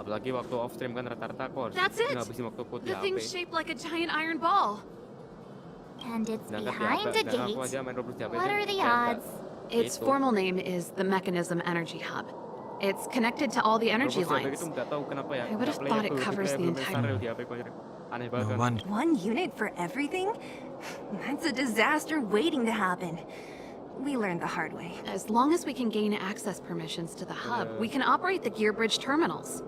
Apalagi waktu off stream kan rata-rata aku harus That's it. ngabisin waktuku di The HP. thing's shaped like a giant iron ball. And it's Sedangkan behind a sedangkan aku gate. aja main Roblox di HP What aja are the kayak odds? Its Gitu. formal name is the Mechanism Energy Hub. It's connected to all the energy Roblox di HP lines. itu nggak tahu kenapa ya. I would have nggak thought it playable, covers kayak the belum entire... install di HP ku, aneh banget kan. wonder. One unit for everything? That's a disaster waiting to happen. We learned the hard way. As long as we can gain access permissions to the hub, we can operate the gear bridge terminals.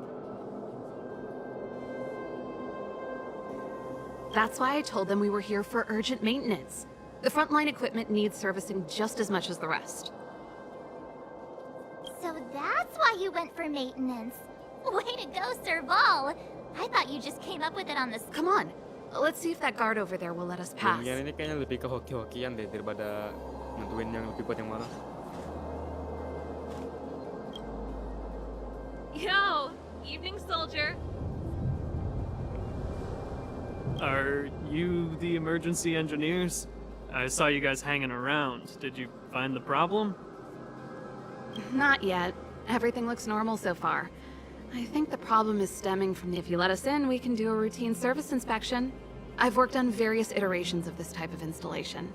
That's why I told them we were here for urgent maintenance. The frontline equipment needs servicing just as much as the rest. So that's why you went for maintenance. Way to go, Serval. I thought you just came up with it on the... Come on, let's see if that guard over there will let us pass. Game ini kayaknya lebih ke hoki-hokian deh daripada nentuin yang lebih kuat yang mana. Yo, evening soldier. Are you the emergency engineers? I saw you guys hanging around. Did you find the problem? Not yet. Everything looks normal so far. I think the problem is stemming from if you let us in, we can do a routine service inspection. I've worked on various iterations of this type of installation.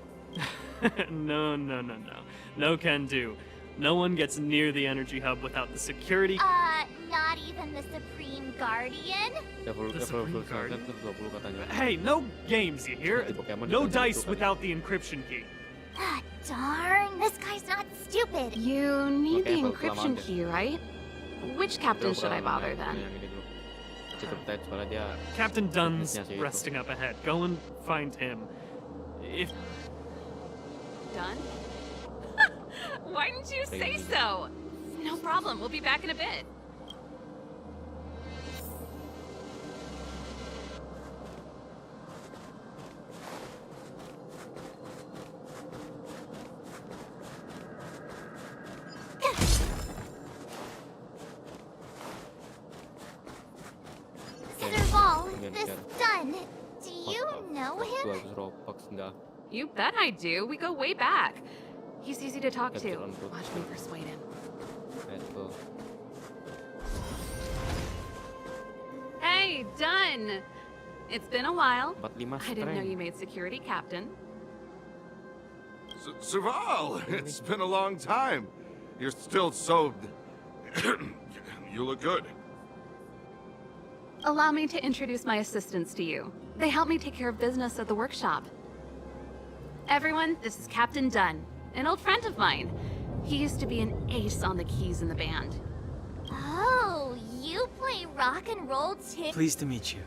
No. No can do. No one gets near the energy hub without the security. Not even the Supreme Guardian? The Supreme Guardian? 20 katanya. Hey, no games, you hear? No dice without the encryption key. Ah, darn, this guy's not stupid. You need the Okay, well, encryption kelamaan deh. key, right? Which captain should I bother Yang then? ini dulu. Cukup tight soalnya dia Captain Dunn's bisnisnya sih itu. resting up ahead. Go and find him. If Done? Why didn't you say so? No problem, we'll be back in a bit. Serval, this Dunn, do you know him? 200 Robux enggak. You bet I do. We go way back. He's easy to talk to. Captain Unput. Watch me persuade him. Itu. Hey, Dunn! It's been a while. 45 I didn't know strength. you made security captain. Serval, it's been a long time. You're still so... You look good. Allow me to introduce my assistants to you. They help me take care of business at the workshop. Everyone, this is Captain Dunn, an old friend of mine. He used to be an ace on the keys in the band. Oh, you play rock and roll too? Pleased to meet you.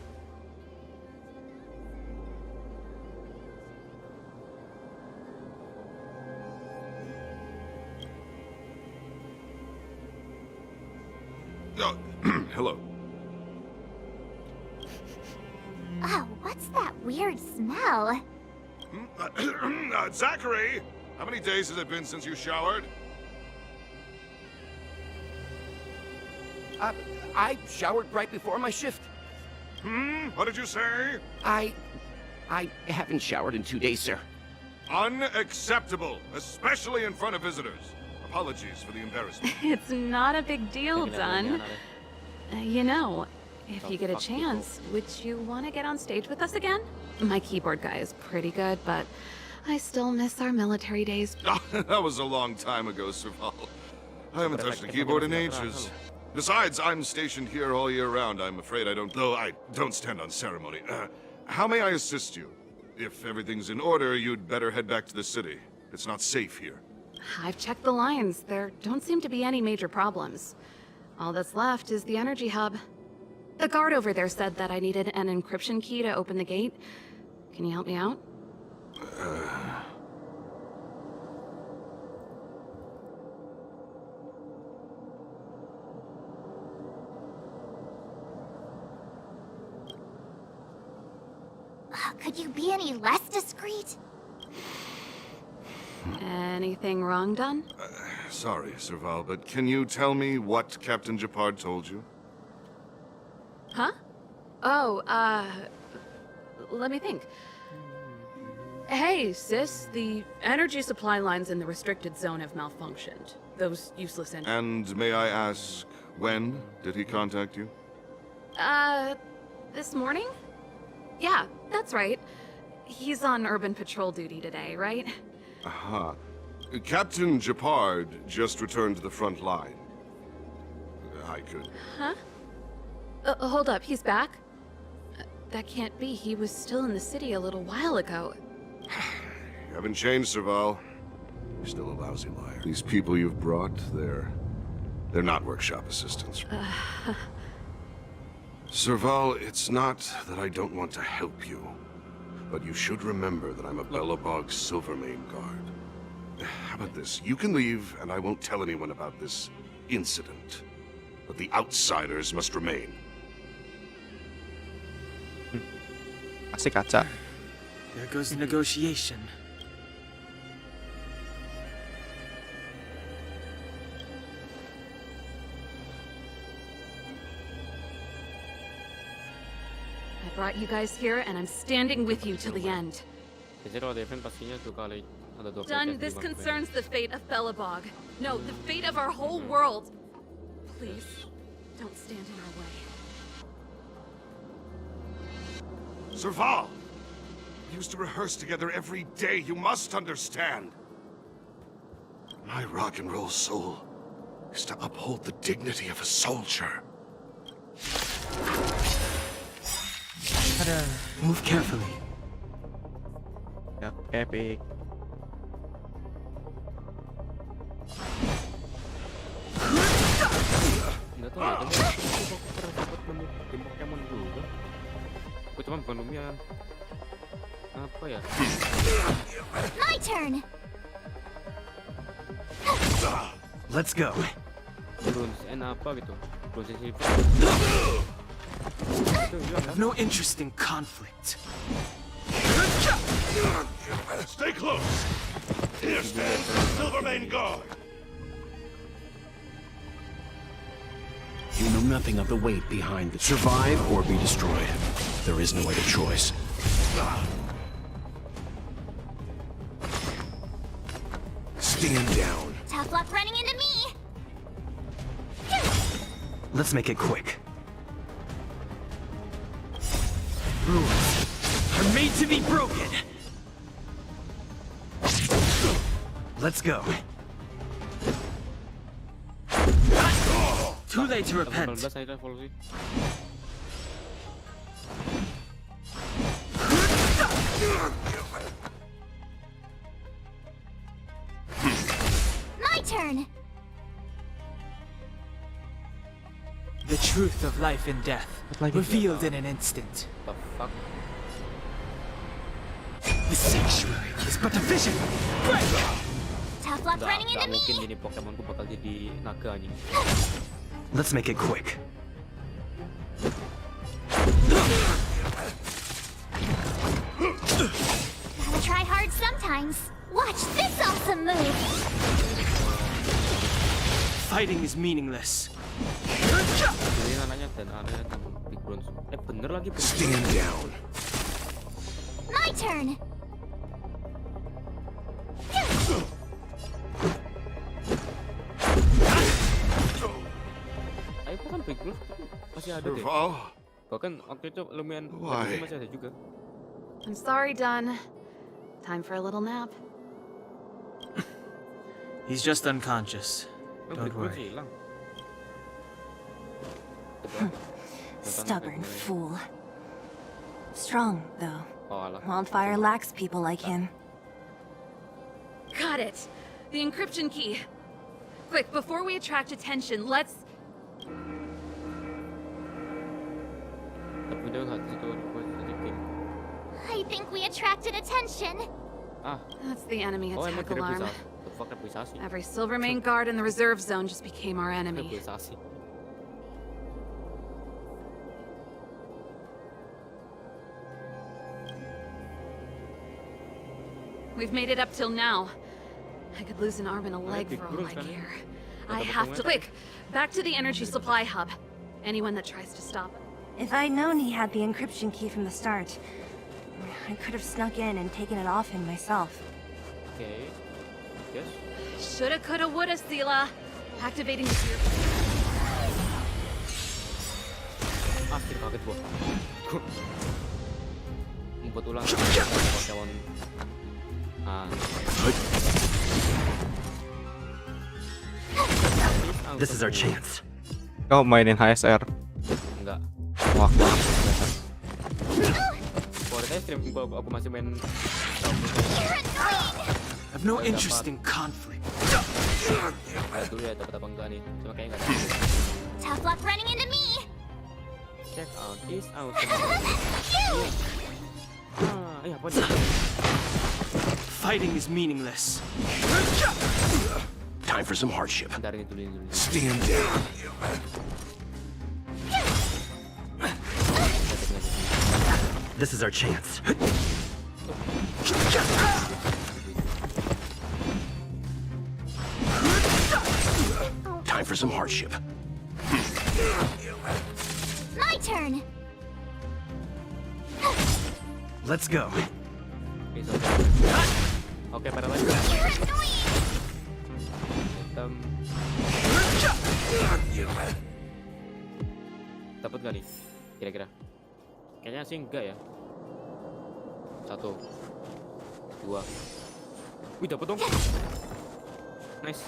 Oh, hello. Oh, what's that weird smell? Zachary, how many days has it been since you showered? I showered right before my shift. What did you say? I haven't showered in 2 days, sir. Unacceptable, especially in front of visitors. Apologies for the embarrassment. It's not a big deal, Dunn. You know, if you get a chance, would you want to get on stage with us again? My keyboard guy is pretty good, but I still miss our military days. That was a long time ago, Serval. I haven't touched a keyboard in ages. Besides, I'm stationed here all year round. I'm afraid I don't... Though I don't stand on ceremony. How may I assist you? If everything's in order, you'd better head back to the city. It's not safe here. I've checked the lines. There don't seem to be any major problems. All that's left is the energy hub. The guard over there said that I needed an encryption key to open the gate. Can you help me out? Could you be any less discreet? Anything wrong done? Sorry, Serval, but can you tell me what Captain Gepard told you? Huh? Oh, let me think. Hey, sis, the energy supply lines in the restricted zone have malfunctioned. Those useless And may I ask, when did he contact you? This morning? Yeah, that's right. He's on urban patrol duty today, right? Aha. Captain Gepard just returned to the front line. I could... Huh? Hold up, he's back? That can't be. He was still in the city a little while ago. You haven't changed, Serval. You're still a lousy liar. These people you've brought, they're not workshop assistants. Serval, it's not that I don't want to help you, but you should remember that I'm a Belobog Silvermane guard. How about this? You can leave, and I won't tell anyone about this incident. But the outsiders must remain. Asik kaca. There goes the negotiation. I brought you guys here, and I'm standing with you till the end. Done, this concerns the fate of Belobog. No, the fate of our whole world. Please, don't stand in our way. Serval! We used to rehearse together every day, you must understand. My rock and roll soul is to uphold the dignity of a soldier. Gotta move carefully. Ya, epic. Enggak tahu ya, tapi aku pernah sempat nemu game Pokemon juga. Aku cuma bukan lumian. Apa ya? My turn. Let's go. Bronze N apa gitu? Bronze N Silver. I have no interest in conflict. Stay close! Here stands the Silvermane Guard! You know nothing of the weight behind it. Survive or be destroyed. There is no other choice. Stand down. Tough luck running into me. Let's make it quick. Rules are made to be broken. Let's go. Too late to repent. My turn. The truth of life and death, revealed in an instant. The fuck? The sanctuary is but a vision. Tough luck running into me. Mungkin ini Pokemonku bakal jadi naga anjing. Let's make it quick. Gotta try hard sometimes. Watch this awesome move. Fighting is meaningless. Jadi anaknya dan Big Bronze. Bener lagi. Stand down. My turn. Ayo kan Big Bronze masih ada deh. Bahkan waktu itu lumayan masih ada juga. I'm sorry, Dunn. Time for a little nap. He's just unconscious. Don't worry. Stubborn fool. Strong, though. Wildfire lacks people like him. Got it. The encryption key. Quick, before we attract attention, let's... I think we attracted attention. That's the enemy attack alarm. Repisasi. Every Silvermane guard in the reserve zone just became our enemy. Repisasi. We've made it up till now. I could lose an arm and a leg for all I care. I have to... Quick! Back to the energy supply hub. Anyone that tries to stop it. If I'd known he had the encryption key from the start, I could have snuck in and taken it off him myself. Okay. Yes. Shoulda, coulda, woulda, Sila. Activating the gear. Asli kaget gua. Membuat ulang Pokemon. This is our chance. Kau mainin HSR? Enggak. Wah. Kalau saya stream aku masih main. I've no interest in conflict. Dulu ya dapat apa enggak nih? Cuma kayaknya enggak ada. Tough luck running into me. Check out this out. Apa nih? Fighting is meaningless. Time for some hardship. Dulu. Stand down. This is our chance. Time for some hardship. My turn. Let's go. Oke, pada lagi. Dapat nggak nih? Kira-kira? Kayaknya sih enggak ya. 1, 2. Wih, dapat dong. Nice.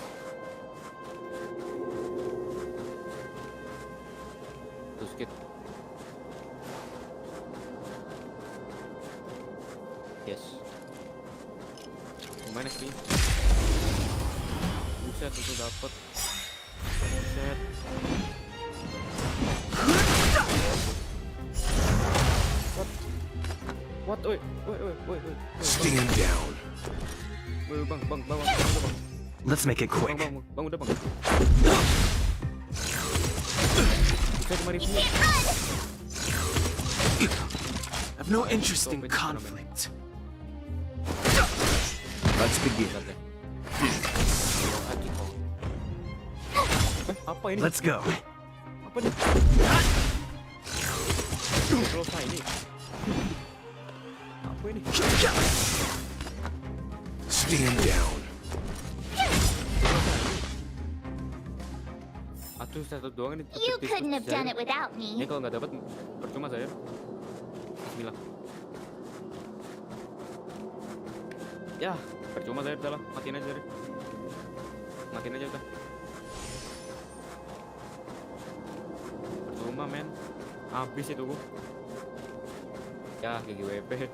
Terus skip. Yes. Gimana sih? Buset, itu dapat. Buset. What? Wait. Stand down. Bang. Let's make it quick. Bang, udah bang. Saya kemarin You can't run. I've no interest in conflict. Let's begin. Apa ini? Let's go. Apa nih? Selesai ini. Apa ini? Stand down. Aduh, satu doang ini. You couldn't have done it without Ini me. kalau nggak dapat percuma saya. Bismillah. Ya, percuma saya udah lah. Matiin aja deh. Matiin aja udah. Percuma men. Habis itu gua. Ya, GGWP.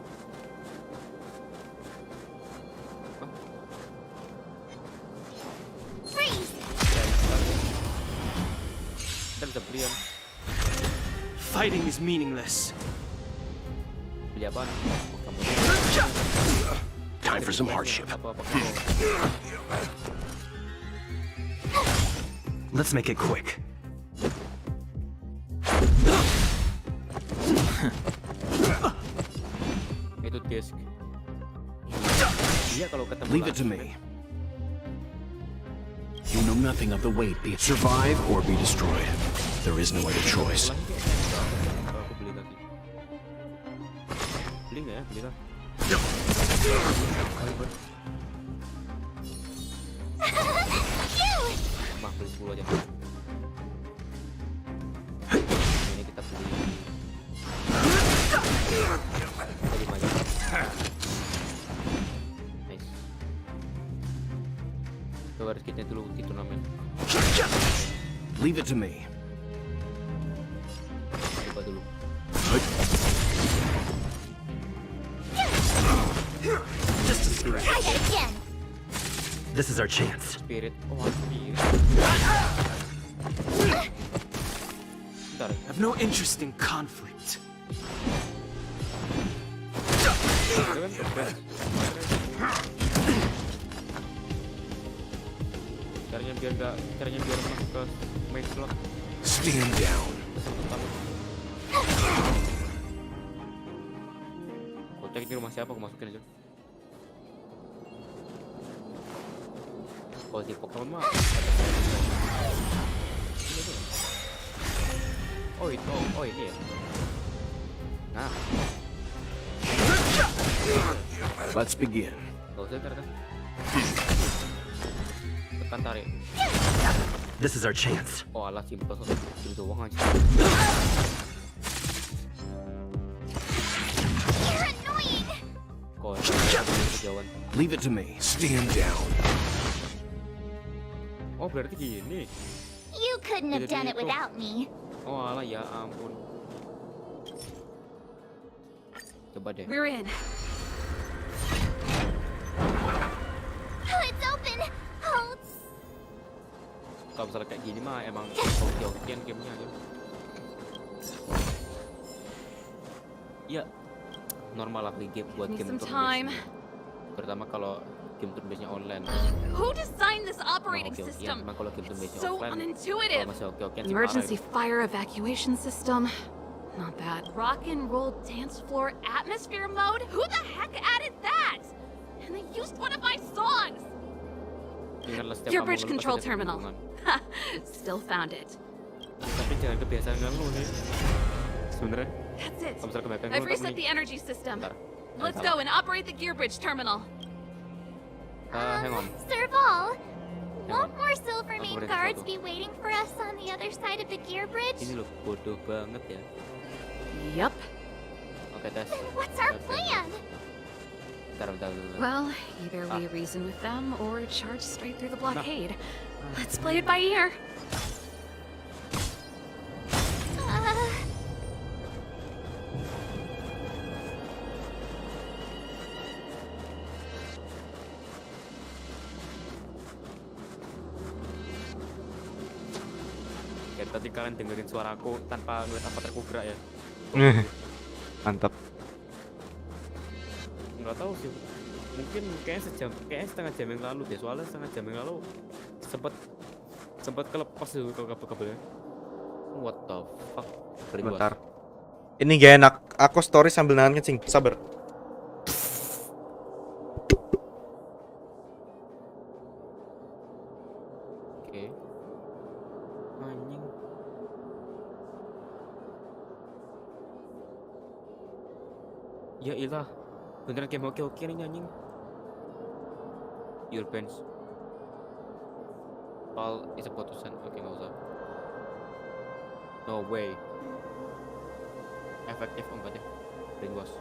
Freeze. Kita bisa beli kan? Fighting is meaningless. Beli apaan? Time for some hardship. Let's make it quick. Itu disk. Iya kalau ketemu. Leave it to me. You know nothing of the weight. Be it survive or be destroyed. There is no other choice. Aku beli lagi. Beli nggak ya? Beli lah. Mah beli 10 aja. Ini kita beli. Beli banyak. Nice. Coba harus kitnya dulu di turnamen. Leave it to me. Coba dulu. Just a scratch. Try that again. This is our chance. Spirit. Oh, spirit. Bentar. I've no interest in conflict. Caranya biar masuk ke main slot. Stand down. Kau cek di rumah siapa, aku masukin aja. Kalau di Pokemon mah oh itu, oh ini ya. Nah, Let's begin. gak usah kan? Tekan tarik. This is our chance. Oh alah simpel kok, jadi doang aja. You're annoying. Kok kejauhan. Leave it to me. Stand down. Oh berarti gini. You couldn't have done it without me. Oh alah ya ampun. Coba deh. We're in. It's open. Oh, Kalau misalnya kayak gini mah emang oke-okean gamenya aja. Ya normal lah beli game buat Need game some turn time. based. Terutama kalau game turn based-nya online. Who designed this Emang operating oke-okean. system? Emang kalau game turn based-nya So offline unintuitive. kalau masih oke-okean sih Emergency parah fire evacuation system. Not bad. Rock and roll dance floor atmosphere mode? Who the heck added that? And they used one of my songs! itu. Ingatlah setiap Your kamu bridge ngeluh control pasti ada terminal. lingkungan. Still found it. Tapi jangan kebiasaan ngeluh sih. Sebenernya. That's it. Kalau misalnya kebanyakan I've ngeluh, reset tak the energy system. Bentar. Let's Salah. go and operate the gear bridge terminal. Hang on. Serval, Hang on. won't more Silvermane berhenti guards satu. be waiting for us on the other side of the gear bridge? Ini loh bodoh banget ya. Yup. Oh, Oke tes. Then what's our Tes, tes. plan? Bentar. Well, either we reason with them or charge straight through the blockade. Let's play it by ear. Ya tadi kalian dengerin suaraku tanpa ngeliat avatarku gerak ya. Mantap. Nggak tahu sih. Mungkin kayaknya setengah jam yang lalu deh. Soalnya setengah jam yang lalu sempat kelepas tuh kabel-kabelnya. What the fuck? Beri Bentar. Ini gak enak. Aku story sambil nahan kencing. Sabar. Oke. Anjing. Ya ilah. Beneran game oke-oke nih anjing. Your pants. Paul is about to send. Oke, nggak usah. No way. Efektif enggak deh. Brainwash.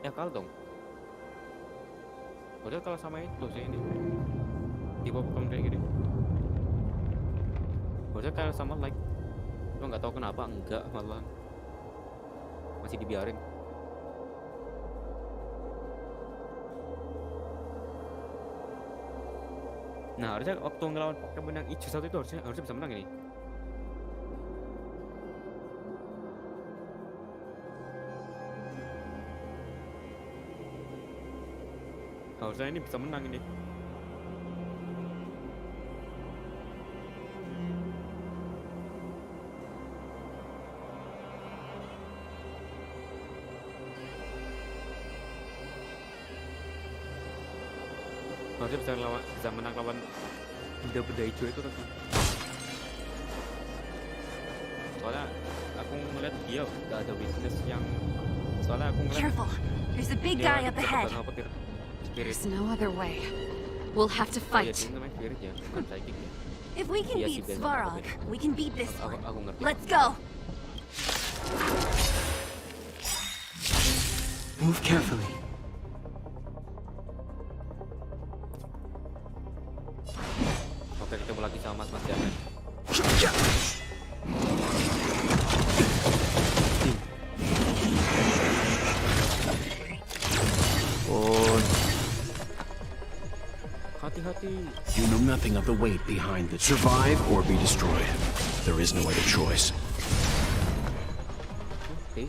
Ya kalah dong. Udah kalah sama itu sih ini. Tipe Pokemon kayak gini. Udah kalah sama like. Lo nggak tahu kenapa enggak malah masih dibiarin. Nah harusnya waktu ngelawan Pokemon yang hijau satu itu harusnya bisa menang ini. Harusnya ini bisa menang ini. Harusnya bisa menang lawan benda-benda hijau itu kan. Soalnya aku ngeliat dia gak ada weakness yang soalnya aku ngeliat Careful, there's a big dia guy up bisa ahead. terbang apa spirit. There's no other way. We'll have to Iya, fight. dia namanya spirit ya, bukan psychic ya. If we can Iya sih, beat biasa Svarog, apa-apa. we can beat this one. Aku ngerti. Let's go. Move carefully. Oke, ketemu lagi sama Mas Jamin. Oh, Hati-hati. You know nothing of the weight behind it. Survive or be destroyed. There is no other choice. Oke.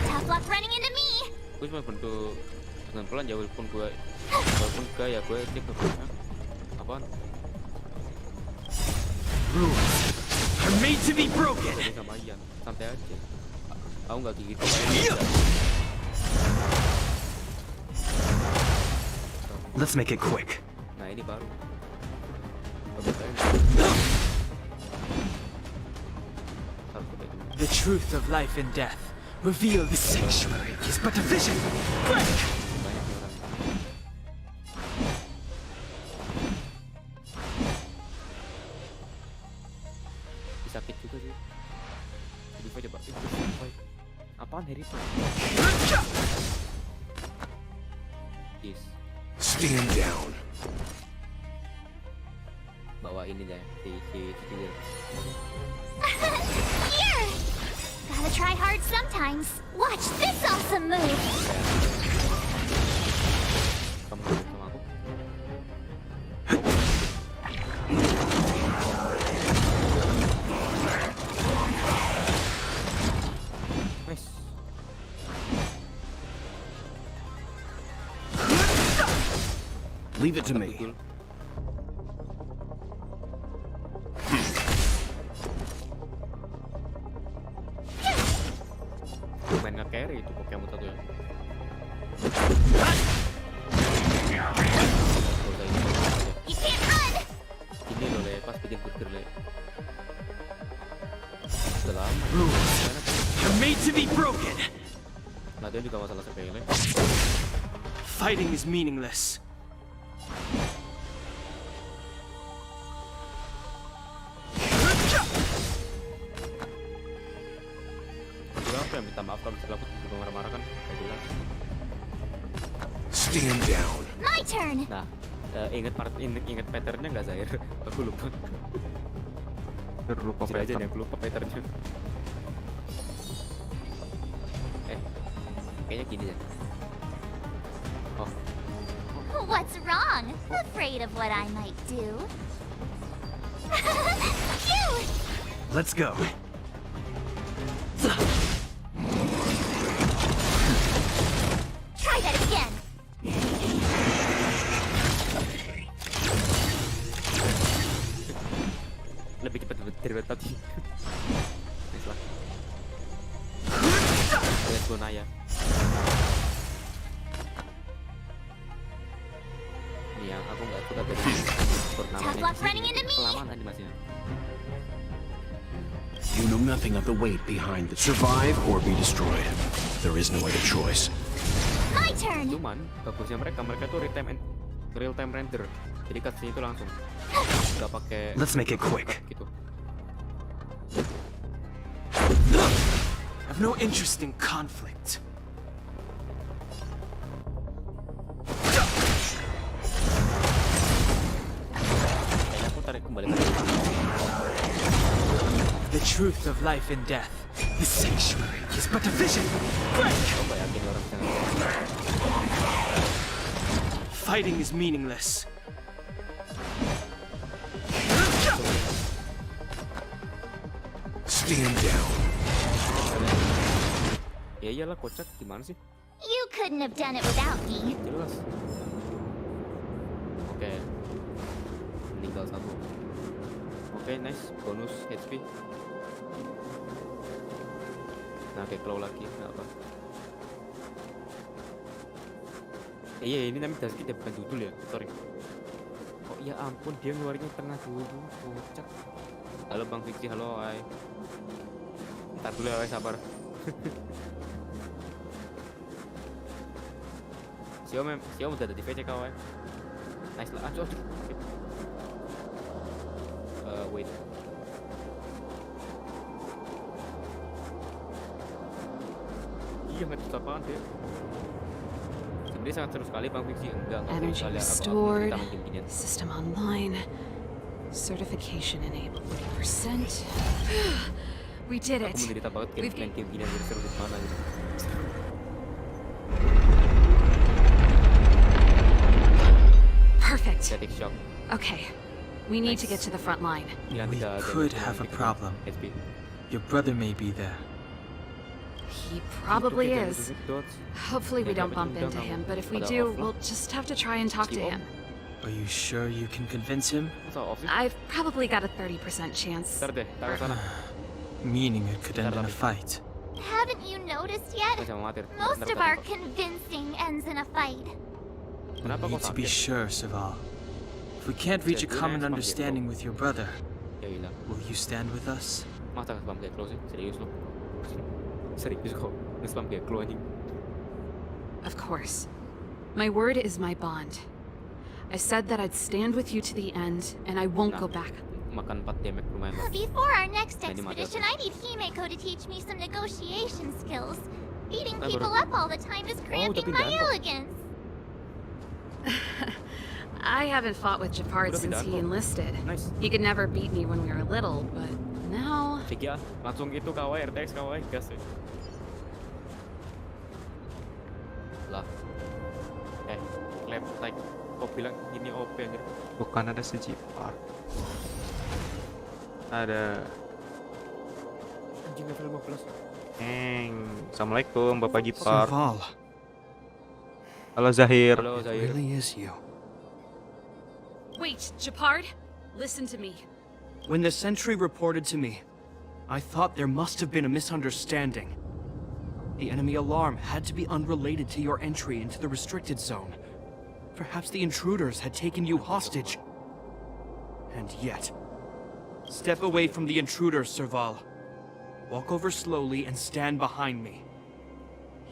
Tough luck running into me. Gue cuma bentuk dengan pelan ya walaupun gaya gue cek ke apaan. made to be broken. Jadi sama Ian, santai aja. Aku nggak gigit. Let's make it quick. Nah ini baru. The truth of life and death. Reveal the sanctuary is but a vision. Break! Sakit juga sih. Coba coba. Apaan Harry itu? Yes. Stand down. Bawa ini deh, si Here! Gotta try hard sometimes. Watch this awesome move! Kamu sama aku. Nice. Leave it to me. Main nge-carry itu Pokemon satu ya. Ini loh le, pas bikin burger le. Udah lama. You're made to be broken. Latihan juga masalah sepele. Fighting is meaningless. Apa yang minta maaf kalau misalnya aku juga marah-marah kan? Gak jelas. Stand down. My turn! Nah, inget patternnya nggak Zahir? Aku lupa. Lupa aja nih, aku lupa patternnya. Kayaknya gini ya. Oh. What's wrong? Afraid of what I might do? Cute! Let's go. Try that again. Lebih cepat daripada tadi. Nice lah. Lihat gue naya. Ini yang aku nggak suka dari turnamennya. Kelamaan animasinya. You know nothing of the weight behind the survive or be destroyed. There is no other choice. My turn. Cuman bagusnya mereka tuh real time render. Jadi cutscene itu langsung. Gak pakai. Let's make it quick. Gitu. I've no interest in conflict. Kayaknya aku tarik kembali ke The truth of life and death. The sanctuary is but a vision. Break! Coba yakin orang bisa Fighting is meaningless. Stand down. Ya iyalah kocak, gimana sih? You couldn't have done it without me. Jelas. Oke. Meninggal satu. Oke, nice. Bonus HP. Nah, kayak claw lagi, nggak apa. Iya, ini namanya Daski bukan dudul ya, sorry. Oh ya ampun, dia ngeluarinnya tengah dulu, kocak. Halo Bang Fiksi, halo Ai. Ntar dulu ya, sabar. Siom udah ada di VC kawan. Nice lah, acuh. Wait. Iya nggak susah apaan deh. Sebenarnya sangat seru sekali Bang Fiksi. Enggak Energy restored, system online, certification enabled 40%. We did it. Aku menderita banget main game gini dari seru di mana gitu. Perfect. Static shock. Okay, we need to get to the front line. We could have a problem. Your brother may be there. He probably is. Hopefully we don't bump into him, but if we do, we'll just have to try and talk to him. Are you sure you can convince him? I've probably got a 30% chance. meaning it could end in a fight. Haven't you noticed yet? Most of our convincing ends in a fight. We need to be sure, Serval. If we can't reach a common understanding with your brother, will you stand with us? Masa spam kayak close sih? Serius lo? Serius kok? Spam kayak close anjing. Of course. My word is my bond. I said that I'd stand with you to the end, and I won't go back. Makan 4 damage lumayan lah. Before our next expedition, I need Himeko to teach me some negotiation skills. Beating people up all the time is cramping my elegance. I haven't fought with Japard since he enlisted. He could never beat me when we were little, but now... Sige ah, langsung itu kawai, RTX kawai, gas ya. Lah. Lab like, kok bilang ini OP anjir. Bukan ada si Japard. Ada. Anjing level 15. Assalamualaikum Bapak Japard. Serval. Halo Zahir. Halo Zahir. It really is you. Wait, Japard, listen to me. When the sentry reported to me, I thought there must have been a misunderstanding. The enemy alarm had to be unrelated to your entry into the restricted zone. Perhaps the intruders had taken you hostage. And yet... Step away from the intruders, Serval. Walk over slowly and stand behind me.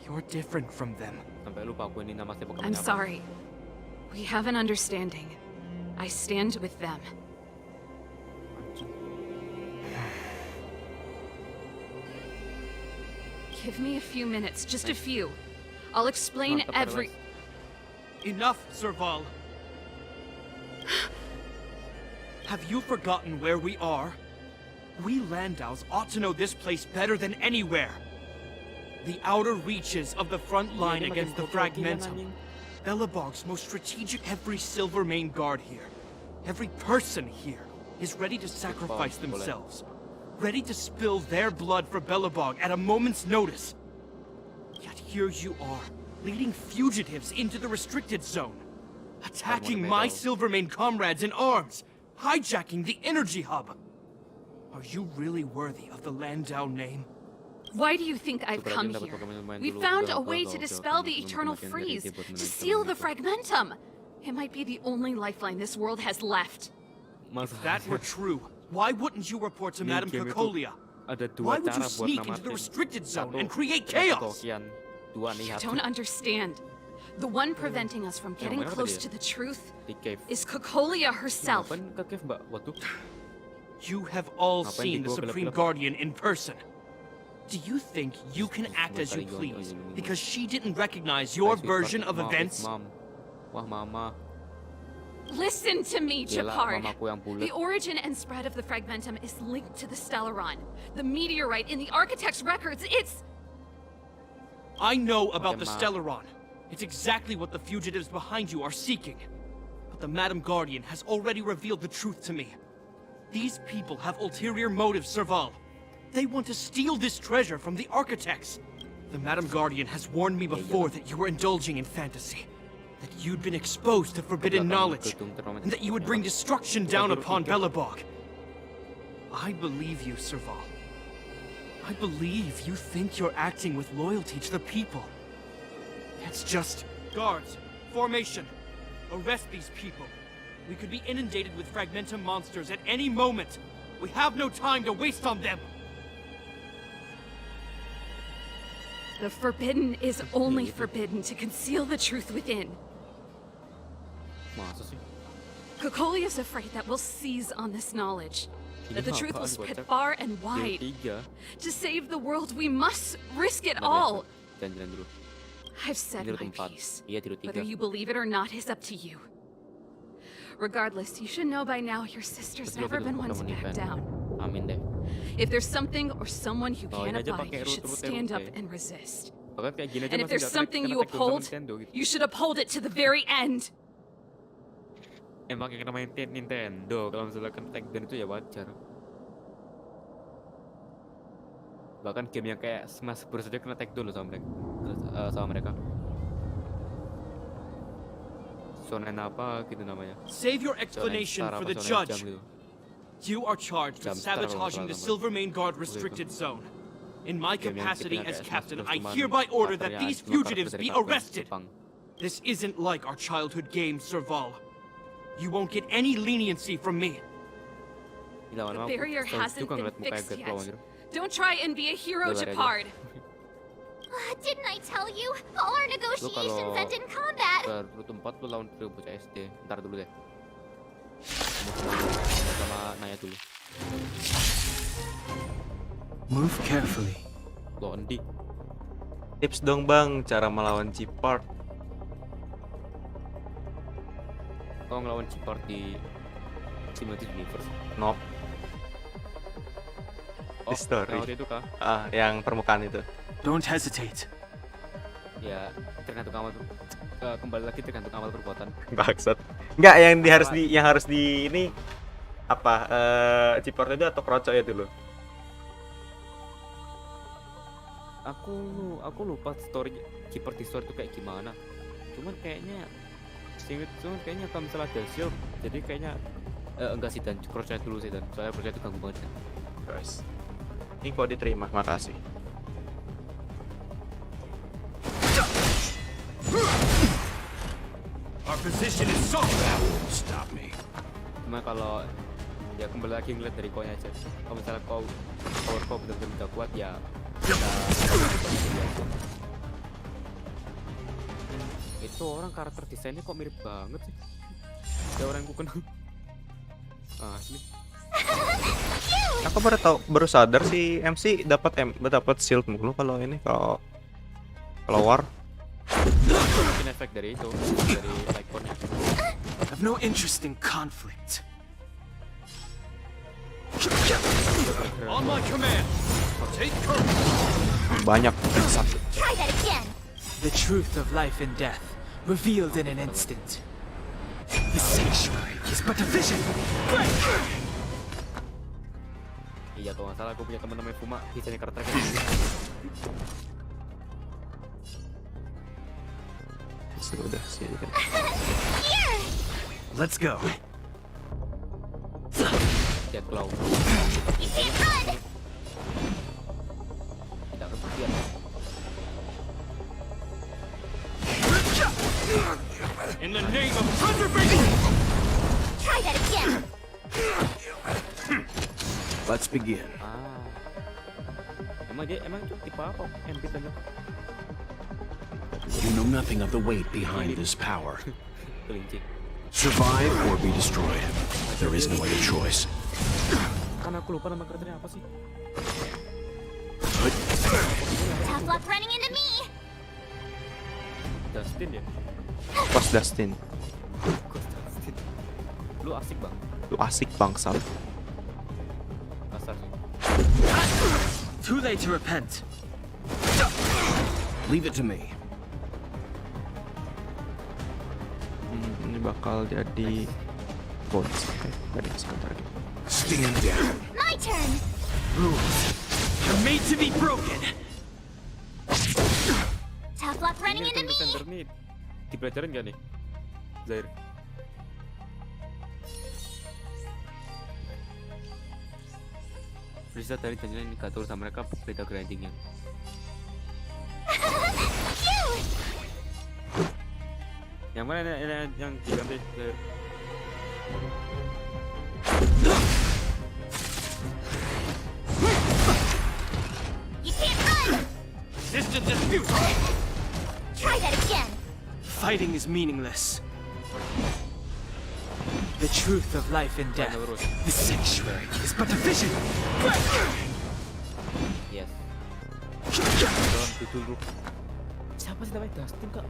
You're different from them. I'm sorry. We have an understanding. I stand with them. Give me a few minutes, just a few. I'll explain every... Enough, Serval! Have you forgotten where we are? We Landaus ought to know this place better than anywhere. The outer reaches of the front line against the Fragmentum. Belobog's most strategic. Every Silvermane guard here, every person here, is ready to sacrifice themselves. Ready to spill their blood for Belobog at a moment's notice. Yet here you are, leading fugitives into the restricted zone. Attacking my Silvermane comrades in arms. Hijacking the energy hub! Are you really worthy of the Landau name? Why do you think I've come here? We found a way to dispel the eternal freeze, to seal the Fragmentum. It might be the only lifeline this world has left. If that were true, why wouldn't you report to Madame Cocolia? Why would you sneak into the restricted zone and create chaos? You don't understand. The one preventing us from getting close to the truth is Cocolia herself. You have all seen the Supreme Guardian in person. Do you think you can act as you please because she didn't recognize your version of events? Listen to me, Japard. The origin and spread of the Fragmentum is linked to the Stellaron. The meteorite in the Architect's records, it's... I know about the Stellaron. It's exactly what the fugitives behind you are seeking. But the Madam Guardian has already revealed the truth to me. These people have ulterior motives, Serval. They want to steal this treasure from the architects. The Madam Guardian has warned me before that you were indulging in fantasy. That you'd been exposed to forbidden knowledge. And that you would bring destruction down upon Belobog. I believe you, Serval. I believe you think you're acting with loyalty to the people. It's just... Guards, formation. Arrest these people. We could be inundated with Fragmentum monsters at any moment. We have no time to waste on them. The forbidden is only forbidden to conceal the truth within. Cocolia is afraid that we'll seize on this knowledge. That the truth will spread far and wide. To save the world, we must risk it all. I've said my piece. Whether you believe it or not is up to you. Regardless, you should know by now your sister's never been one to back down. If there's something or someone you can't abide, you should stand up and resist. And if there's something you uphold, you should uphold it to the very end. Emang yang main Nintendo, kalau misalnya kan take down itu ya wajar. Bahkan game yang kayak Smash Bros aja kena take down loh sama mereka. Sonen apa gitu namanya. Save your explanation for the judge. You are charged with sabotaging the Silvermane Guard restricted zone. In my capacity as captain, I hereby order that these fugitives be arrested. This isn't like our childhood game, Serval. You won't get any leniency from me. The barrier hasn't been fixed yet. Don't try and be a hero, Gepard. Didn't I tell you? All our negotiations end in combat. Berut 4 lu lawan trio bocah SD. Ntar dulu deh. Sama nanya dulu. Move carefully. Londi. Tips dong bang, cara melawan Gepard. Kau ngelawan Gepard di Cinematic Universe? Nope. Di story. Itu kah? Yang permukaan itu. Don't hesitate. Ya, tergantung amal. Kembali lagi tergantung amal perbuatan. Bangsat. Enggak, yang harus di ini apa? Gepard itu atau Kroco ya dulu? Aku lupa story Gepard di story itu kayak gimana. Cuman kayaknya kalau misalnya ada shield, jadi kayaknya enggak sih dan Kroco dulu sih dan soalnya Kroco itu ganggu banget kan. Guys. Ini kok diterima, makasih. Our position is so bad. Stop me. Cuma kalau ya kembali lagi ngeliat dari kau aja. Kalau misalnya power kau benar-benar kuat ya bisa. Itu orang karakter desainnya kok mirip banget sih. Kayak orang yang ku kenal. Asli. Aku baru sadar si MC dapat shield mulu kalau war. Mungkin efek dari itu, dari ikonnya. I have no interest in conflict. On my command. Take courage. Banyak. Try that again. The truth of life and death revealed in an instant. The sanctuary is but a vision. Iya, kalau nggak salah aku punya teman namanya Fuma, desainnya karakter kayak Sudah sih kan. Let's go. Jet Claw. Tidak kemudian. In the name of preservation. Try that again. Let's begin. Emang itu tipe apa? MP tanya. You know nothing of the weight behind this power. Kelinci. Survive or be destroyed. There is no other choice. Kan aku lupa nama karakternya apa sih? Tough luck running into me. Dustin ya? Pas Dustin. Lu asik bang. Lu asik bangsat. Kasar sih. Too late to repent. Leave it to me. Ini bakal jadi bots. Sebentar lagi. Stand down. My turn. Rules are made to be broken. Tough luck running into me. Center nih dipelajarin gak nih? Zair. Bisa dari tanya indikator sama mereka beda grindingnya. Yang mana yang diganti? You can't run. Distance is futile. Try that again. Fighting is meaningless. The truth of life and death. The sanctuary is but a vision. Yes. DULU. Siapa sih namanya Dustin kak?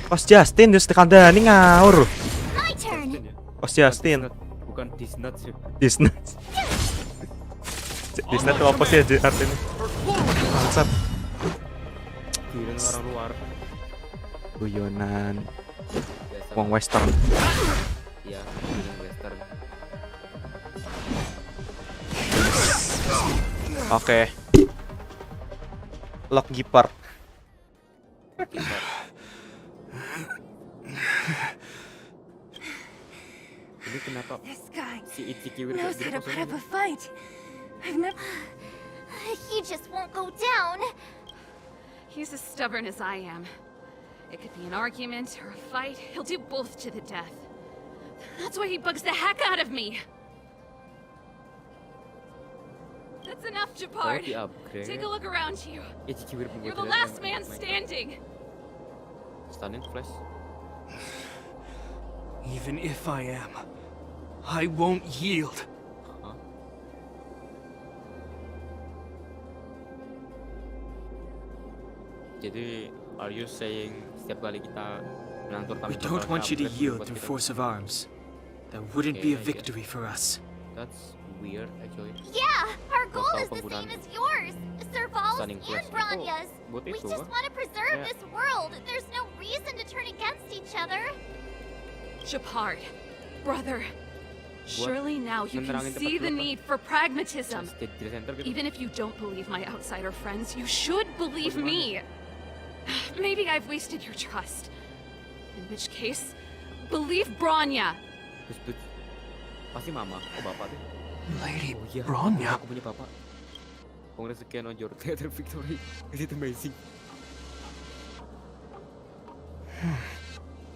Pas Justin terus tekan Dani ngawur. My turn. Pas Justin. Bukan Disnut sih. Disnut. Disnut itu apa sih aja artinya? Bangsat. Gila orang luar. Guyonan. Wong Western. Iya, guyonan Western. Oke. Lock Gepard. Ini kenapa This guy si Ichikiwir knows how to prep a fight. I've never... He just won't go down. He's as stubborn as I am. It could be an argument or a fight. He'll do both to the death. That's why he bugs the heck out of me. That's enough, Japard. Take a look around you. You're the last man standing. Stunning flash. Even if I am, I won't yield. Jadi, are you saying setiap kali kita menantur We don't want you to yield through force of arms. That wouldn't be a victory for us. That's weird, actually. Yeah, our goal is the same as yours, Serval's and Flash itu Bronya's. buat We itu just kan? want to preserve Yeah. this world. There's no reason to turn against each other. Japard, brother. Surely now you can menerangin see tempat the dulu, need for pragmatism. State center gitu. Even if you don't believe my outsider friends, you should believe me. Maybe I've wasted your trust. In which case, believe Bronya. Pasti mama, oh bapak tuh. Lady Oh iya, Bronya. aku punya bapak. Congrats again on your theater victory. Is it amazing?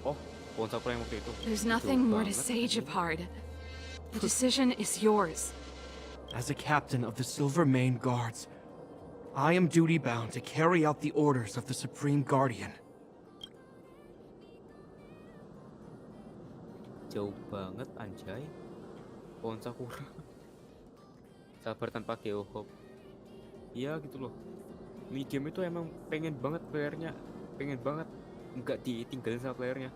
Oh, ponsel aku yang waktu itu. There's Itu nothing more to banget. say, Japard. The decision is yours. As a captain of the Silvermane Guards, I am duty-bound to carry out the orders of the Supreme Guardian. Jauh banget anjay. Ponsel kurang. Sabar tanpa Geohop. Iya gitu loh. Ini game itu emang pengen banget playernya, pengen banget nggak ditinggalin sama playernya.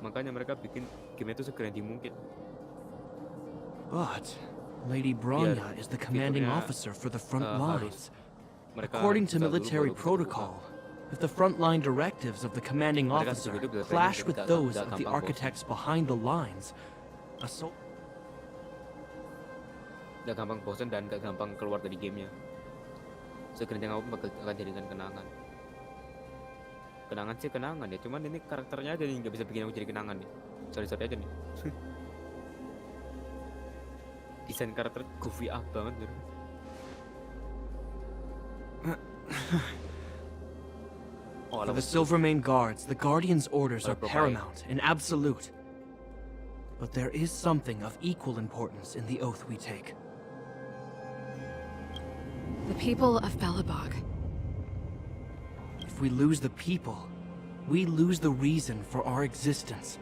Makanya mereka bikin game itu segera mungkin. But Lady Bronya is the commanding officer for the front lines. According to military protocol, if the frontline directives of the commanding officer clash with those of the architects behind the lines, a Gak gampang bosan dan gak gampang keluar dari gamenya. Segenting apapun akan jadikan kenangan. Kenangan sih kenangan ya, cuman ini karakternya aja nih nggak bisa bikin aku jadi kenangan nih. Sorry aja nih. Desain karakter goofy up banget gitu. For the Silvermane Guards, the Guardian's orders are paramount and absolute. But there is something of equal importance in the oath we take. The people of Belobog. If we lose the people, we lose the reason for our existence.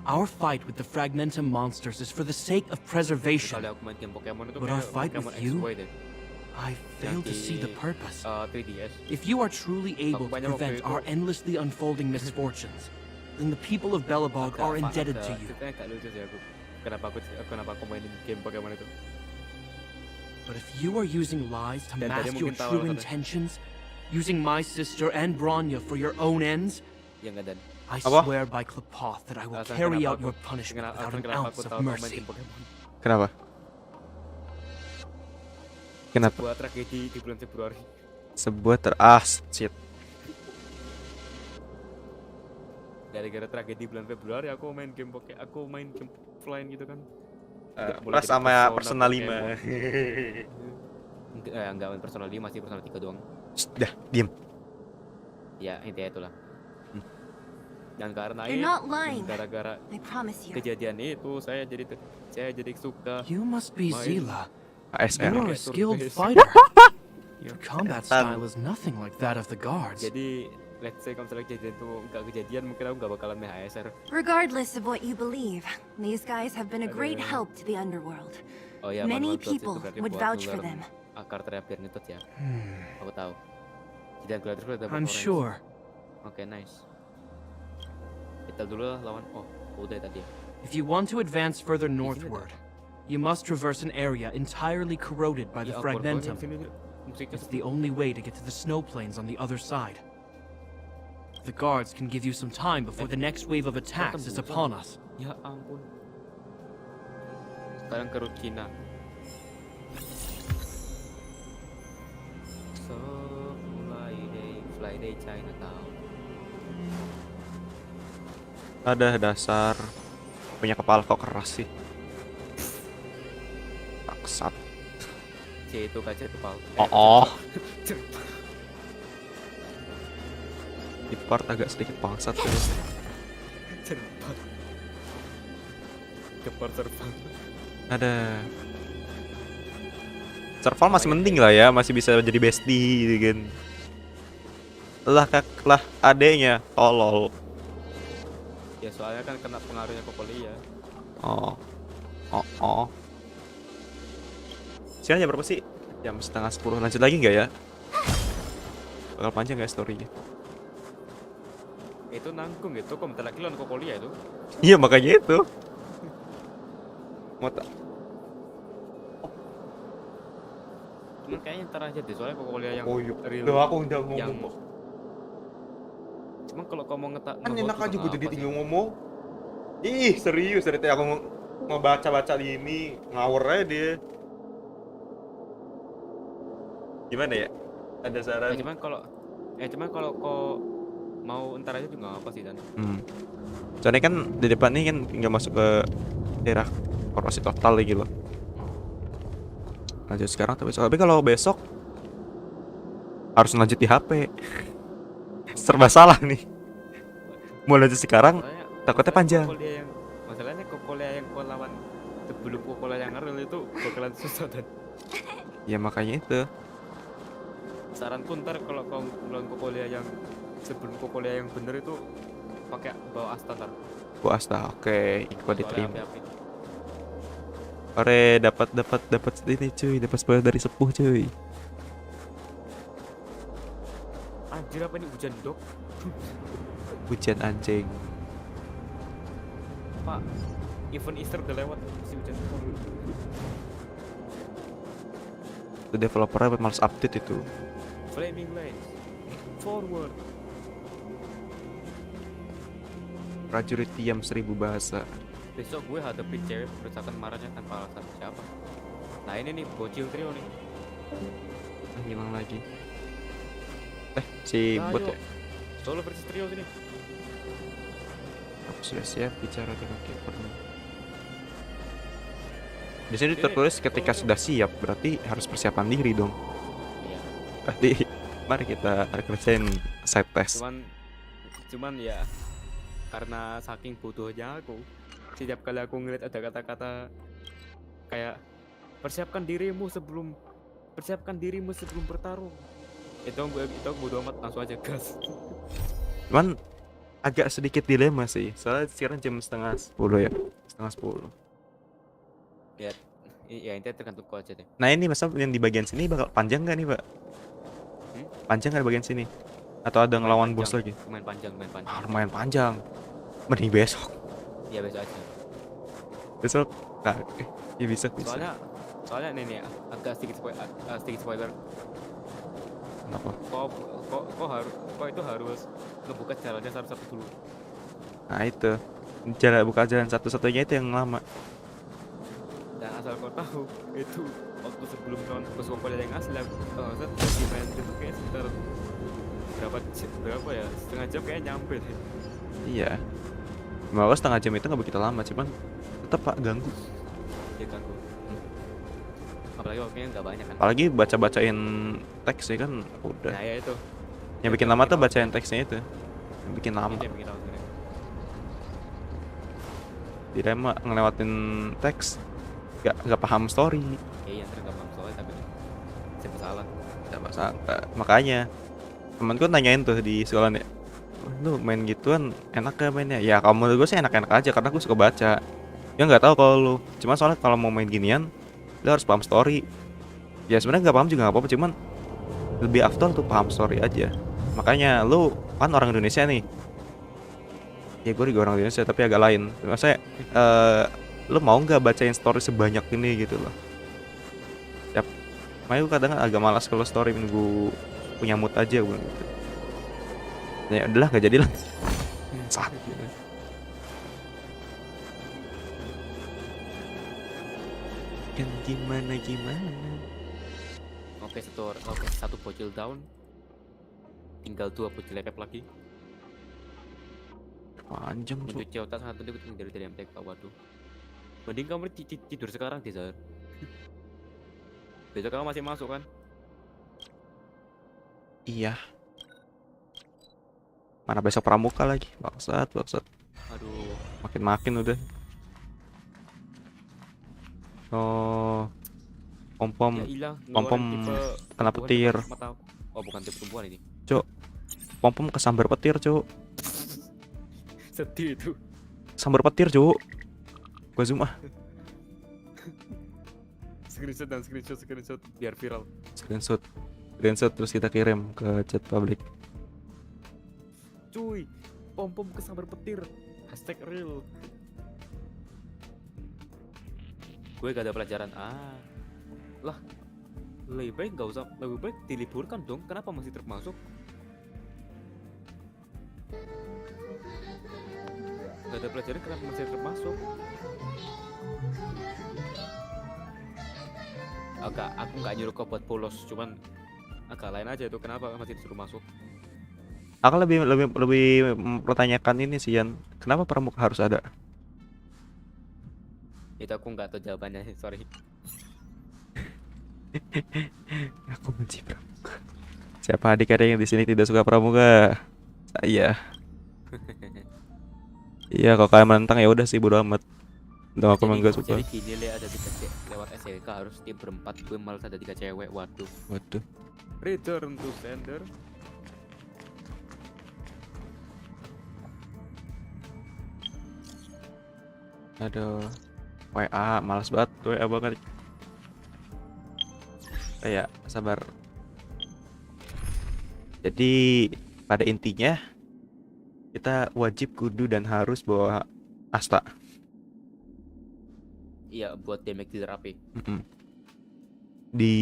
Our fight with the Fragmentum monsters is for the sake of preservation. But our fight with you, I fail to see the purpose. 3DS. If you are truly able to prevent our endlessly unfolding misfortunes, then the people of Belobog are indebted to you. Kenapa aku mainin game Pokemon itu? But if you are using lies to Dan tadi mask your mungkin tahu true alasannya. intentions, using my sister and Bronya for your own ends, Ya enggak dan. I Apa? swear by Klepoth that I will Alasan carry kenapa out your aku- punishment kenapa- without alasan an kenapa ounce aku of tahu main mercy. game Pokemon. Kenapa? Kenapa? Sebuah tragedi di bulan Februari. Shit. Gara-gara tragedi bulan Februari aku main game Pokemon, aku main game offline gitu kan. Plus sama Persona 5. Enggak main Persona 5, masih Persona 3 doang. Dah, diem. Ya, intinya itulah. Dan karena You're not lying. gara-gara I promise you. kejadian itu saya jadi suka You must be main Zila. ASR. You are a Turn skilled based. fighter. Your combat style is nothing like that of the guards. Jadi let's say kalau misalnya kejadian itu nggak kejadian, mungkin aku nggak bakalan main ASR. Regardless of what you believe, these guys have been a great help to the underworld. Oh ya, Many manual builds itu people berarti would buat vouch for nular them. karakternya Bernitot ya. Aku tahu. Jadi aku lihat terus ada I'm orange. sure. Oke, nice. Kita dulu lah lawan. Oh, udah tadi ya. If you want to advance further northward, you must traverse an area entirely corroded by the Ya, Fragmentum. musiknya It's the only way to get to the snow plains on the other side. The guards can give you some time before the next wave of attacks is upon us. Ya ampun. Sekarang ke Route Cina. So, Friday Chinatown. Ada dasar. Punya kepala kok keras sih. Bangsat. C itu kaca itu pal. Oh. Di part agak sedikit bangsat tuh. Cerpat. Kepar terbang. Ada. Serval masih mending lah ya, masih bisa jadi bestie gitu kan. Lah adeknya tolol. Ya soalnya kan kena pengaruhnya Kokolia. Oh. Sekarang jam berapa sih? Jam 9:30. Lanjut lagi nggak ya? Bakal panjang nggak story-nya? Itu nanggung gitu, kok bentar lagi lawan Kokolia itu. Iya makanya itu. Mau tak? Cuman kayaknya ntar aja deh, soalnya Kokolia yang Oh iya. real. Loh, aku udah ngomong yang... kok. Cuman kalau kamu Kan enak aja gue jadi tinggal ngomong. Ih serius dari tadi aku mau baca-baca di ini ngawur aja dia. Gimana ya? Ada saran? Cuman kalau kok mau ntar aja juga nggak apa sih Dan. Soalnya kan di depan ini kan nggak masuk ke daerah korupsi total lagi loh. Lanjut sekarang tapi kalau besok harus lanjut di HP. Serba salah nih. Mau lanjut sekarang takutnya panjang. Masalahnya Kokolia yang kau lawan sebelum Kokolia yang real itu bakalan susah Dan. Ya makanya itu. Saranku ntar kalau kau lawan Kokolia yang sebelum Kokolia yang bener itu pakai bawa Asta ntar. Bawa Asta, oke, info diterima. Ore dapat ini cuy, dapat spoiler dari sepuh cuy. Anjir apa ini hujan dok? Hujan anjing. Pak, event Easter udah lewat masih hujan. Itu developernya males update itu. Flaming Lights Forward. Prajurit diam 1000 bahasa. Besok gue hadapin cewek berusakan marahnya tanpa alasan siapa. Nah ini nih bocil trio nih. Hilang lagi. Si bot ya. Solo versus trio sini. Aku sudah siap bicara dengan keepermu. Di sini tertulis ketika sudah siap, berarti harus persiapan diri dong. Iya. Berarti mari kita kerjain side test. Cuman ya karena saking bodohnya aku, setiap kali aku ngeliat ada kata-kata kayak persiapkan dirimu sebelum bertarung, itu bodoh amat, langsung aja gas. Cuman agak sedikit dilema sih, soalnya sekarang jam 9:30 ya, 9:30. Ya intinya tergantung kau aja deh. Nah ini masa yang di bagian sini bakal panjang nggak nih Pak? Panjang nggak di bagian sini? Atau ada ngelawan bos lagi? Lumayan panjang. Lumayan panjang. Mending besok. Iya besok aja. Besok? Nah, ya bisa. Soalnya nih agak sedikit spoiler. Kenapa? Kok itu harus ngebuka jalannya satu-satu dulu. Nah itu, buka jalan satu-satunya itu yang lama. Dan asal kau tahu, itu waktu sebelum nonton bos Kokolia yang asli, di main itu kayak sekitar berapa ya, setengah jam kayak nyampe deh. Iya. Malah setengah jam itu nggak begitu lama, cuman tetap Pak ganggu. Ya ganggu. Apalagi waktunya nggak banyak kan. Apalagi baca-bacain teksnya kan udah. Nah ya itu. Yang bikin lama tuh bacain teksnya itu. Yang bikin lama. Tidak mah ngelewatin teks, nggak paham story. Iya, nggak paham story tapi siapa salah. Nggak masalah. Makanya temanku nanyain tuh di sekolah nih, lu main gituan enak gak mainnya? Ya kalau menurut gue sih enak-enak aja karena gue suka baca. Ya nggak tahu kalau lu. Cuma soalnya kalau mau main ginian, lu harus paham story. Ya sebenarnya nggak paham juga nggak apa-apa, cuman lebih afdol tuh paham story aja. Makanya lu kan orang Indonesia nih. Ya gue juga orang Indonesia tapi agak lain. Maksudnya lu mau nggak bacain story sebanyak ini gitu loh. Yap. Makanya gue kadang agak malas kalau story nunggu punya mood aja gue gitu. Ya udahlah gak jadilah. Saat kan gimana. Oke, satu bocil down. Tinggal 2 bocil lepep lagi. Panjang tuh. Mencuci otak sangat penting dari MTK. Waduh. Mending kamu tidur sekarang deh, Zar. Besok kamu masih masuk kan? Iya. Mana besok pramuka lagi? Bangsat. Aduh. Makin udah. Oh. Pom-pom Ya ilah, pom-pom ngeluarin tipe kena tumbuhan petir. depan mata. Oh, bukan tipe tumbuhan ini. Cuk. Pom-pom kesambar petir, Cuk. Sedih itu. Sambar petir, Cuk. Gua zoom ah. Screenshot biar viral. Screenshot terus kita kirim ke chat publik. Cuy, pom-pom kesambar petir. #real. Gue gak ada pelajaran. Lah, lebih baik diliburkan dong. Kenapa masih termasuk? Gak ada pelajaran, kenapa masih termasuk? Aku nggak nyuruh kau buat polos, cuman agak lain aja itu, kenapa masih disuruh masuk? Aku lebih mempertanyakan ini sih, Yan. Kenapa pramuka harus ada? Itu aku nggak tahu jawabannya, sorry. Aku benci pramuka. Siapa adik-adik yang di sini tidak suka pramuka? Saya. Iya, kalau kalian menentang ya udah sih, bodo amat. Udah aku emang gak suka. Jadi gini ada 3 lewat SIH harus tim berempat, gue malah ada 3 cewek. Waduh. Return to sender. Aduh. WA, malas banget WA banget. Ya, sabar. Jadi pada intinya kita wajib, kudu dan harus bawa asta. Iya, buat damage di terapi. Di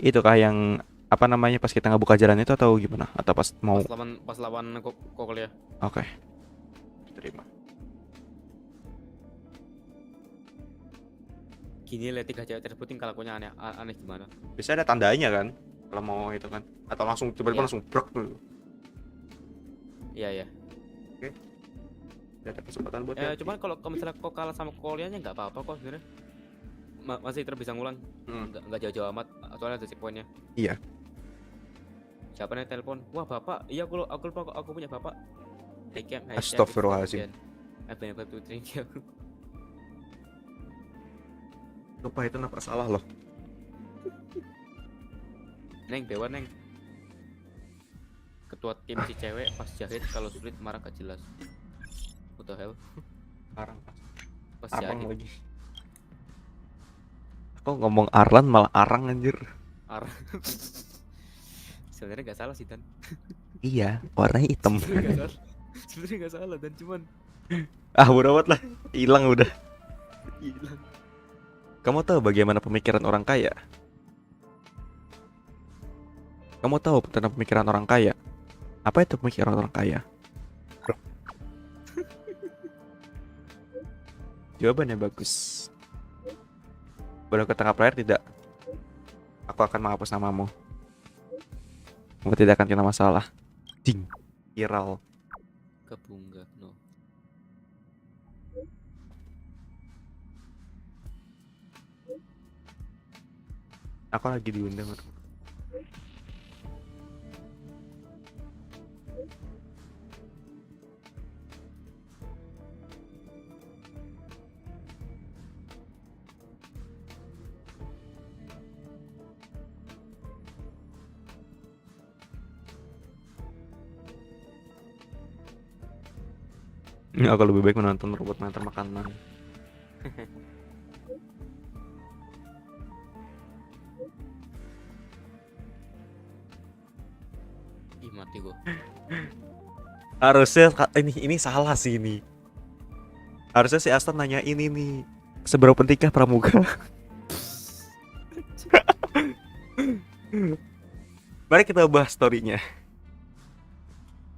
itu kah yang apa namanya pas kita ngebuka jalan itu atau gimana? Atau pas mau pas lawan kuliah. Oke. Terima. Gini lihat 3 cewek tersebut tingkah lakunya aneh gimana? Bisa ada tandanya kan kalau mau itu kan, atau langsung tiba-tiba langsung brok dulu. Iya. Oke. Ada kesempatan buat cuman kalau misalnya kok kalah sama kuliahnya nggak apa-apa kok sebenarnya. Masih bisa ngulang. Nggak jauh-jauh amat, soalnya ada checkpointnya. Iya. Siapa nih telepon? Wah, bapak. Iya, aku punya bapak. Astagfirullahaladzim. I've been able to drink you. Lupa itu apa salah loh. Neng, dewa Neng. Ketua tim si cewek pas jahit kalau sulit marah gak jelas. What the hell? Arang. Pas Arang jahit. lagi. Aku ngomong Arlan malah Arang anjir. Arang. Sebenarnya gak salah sih Dan. Iya, warnanya hitam. Sebenarnya gak salah Dan, cuman bodo amat lah. Hilang udah. hilang. Kamu tahu bagaimana pemikiran orang kaya? Kamu tahu tentang pemikiran orang kaya? Apa itu pemikiran orang kaya? Jawabannya bagus. Boleh ketangkap layar tidak? Aku akan menghapus namamu. Kamu tidak akan kena masalah. Ding. Viral. Kebunga, no. Aku lagi diundang. Aku lebih baik menonton robot mengantar makanan. Ih, mati gua. Harusnya ini salah sih ini. Harusnya si Asta nanya ini nih. Seberapa pentingkah pramuka? Mari kita bahas story-nya.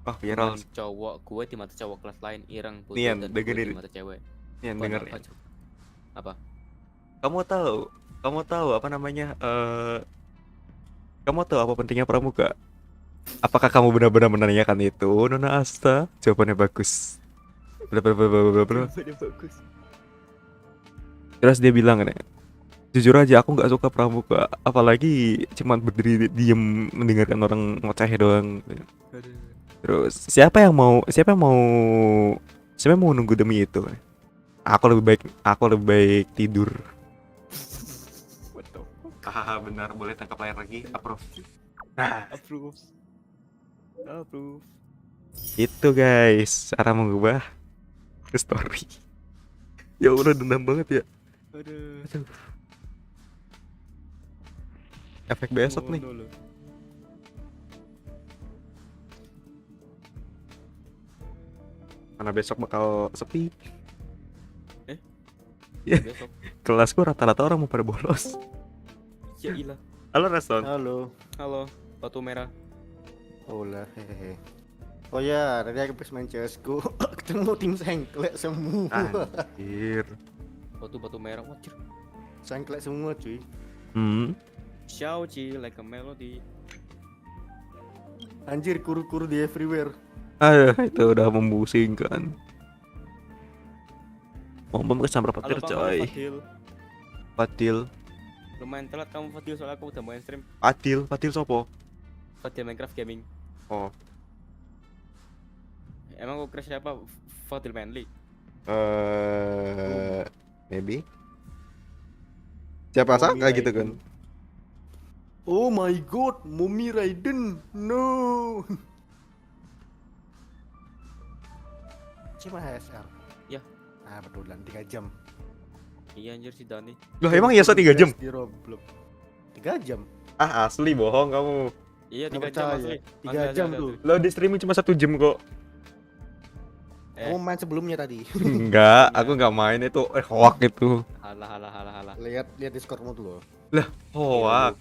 Oh, viral. Cowok gue di mata cowok kelas lain ireng putih Nian, dan dengerin. di mata cewek. Nian, dengerin. Apa? Kamu tahu apa namanya? Kamu tahu apa pentingnya pramuka? Apakah kamu benar-benar menanyakan itu, Nona Asta? Jawabannya bagus. bla bla bla bla bla. Jawabannya bagus. Terus dia bilang kan, jujur aja aku nggak suka pramuka, apalagi cuman berdiri diem mendengarkan orang ngoceh doang. Aduh. Terus siapa yang mau nunggu demi itu? Aku lebih baik tidur. What the fuck? Hahaha, benar, boleh tangkap layar lagi. Approve. Approve. Approve. Itu guys, cara mengubah story. Ya udah dendam banget ya. Aduh. Efek besok nih. Ngono loh. Karena besok bakal sepi. Ya, Ya, besok. kelasku rata-rata orang mau pada bolos. Ya ilah. Halo Reston. Halo. Halo, batu merah. Hola, hehehe. Oh ya, tadi aku pas main CSGO ketemu tim sengklek semua. Anjir. Batu merah, wajir. Sengklek semua cuy. Xiaoji like a melody. Anjir, kuru-kuru di everywhere. Aduh, itu udah membusingkan. Ngomong kesambar petir Halo, coy. Fadil. Fadil. Lumayan telat kamu Fadil, soalnya aku udah main stream. Fadil sopo? Fadil Minecraft Gaming. Oh. Emang aku crush siapa? Fadil Manly. Maybe. Siapa sangka gitu kan? Oh my god, Mummy Raiden. No. Cuma HSR. Ya. Ah, betulan 3 jam. Iya anjir si Dani. Loh emang iya 3 jam? Di Roblox. 3 jam. Ah asli bohong kamu. Iya 3 Nggak jam percaya. asli. 3 jam tuh. Lo di streaming cuma 1 jam kok. Kamu main sebelumnya tadi. Enggak, aku nggak main itu. Hoak itu. Halah. Lihat Discordmu dulu. Lah, hoak.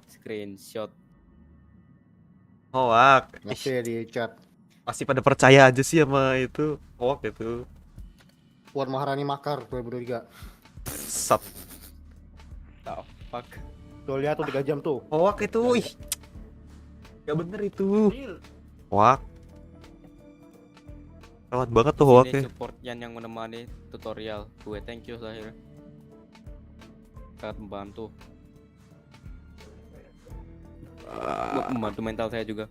Screenshot. Hoak. Masih di chat. Masih pada percaya aja sih sama itu. Hoak itu. Puan Maharani Makar 2023. Sat. The fuck. Tuh lihat tuh 3 jam tuh. Hoak itu. Ih. Gak bener itu. Hoak. Lewat banget tuh hoaknya. Ini support yang menemani tutorial gue, thank you Zahir. Sangat membantu. Membantu mental saya juga.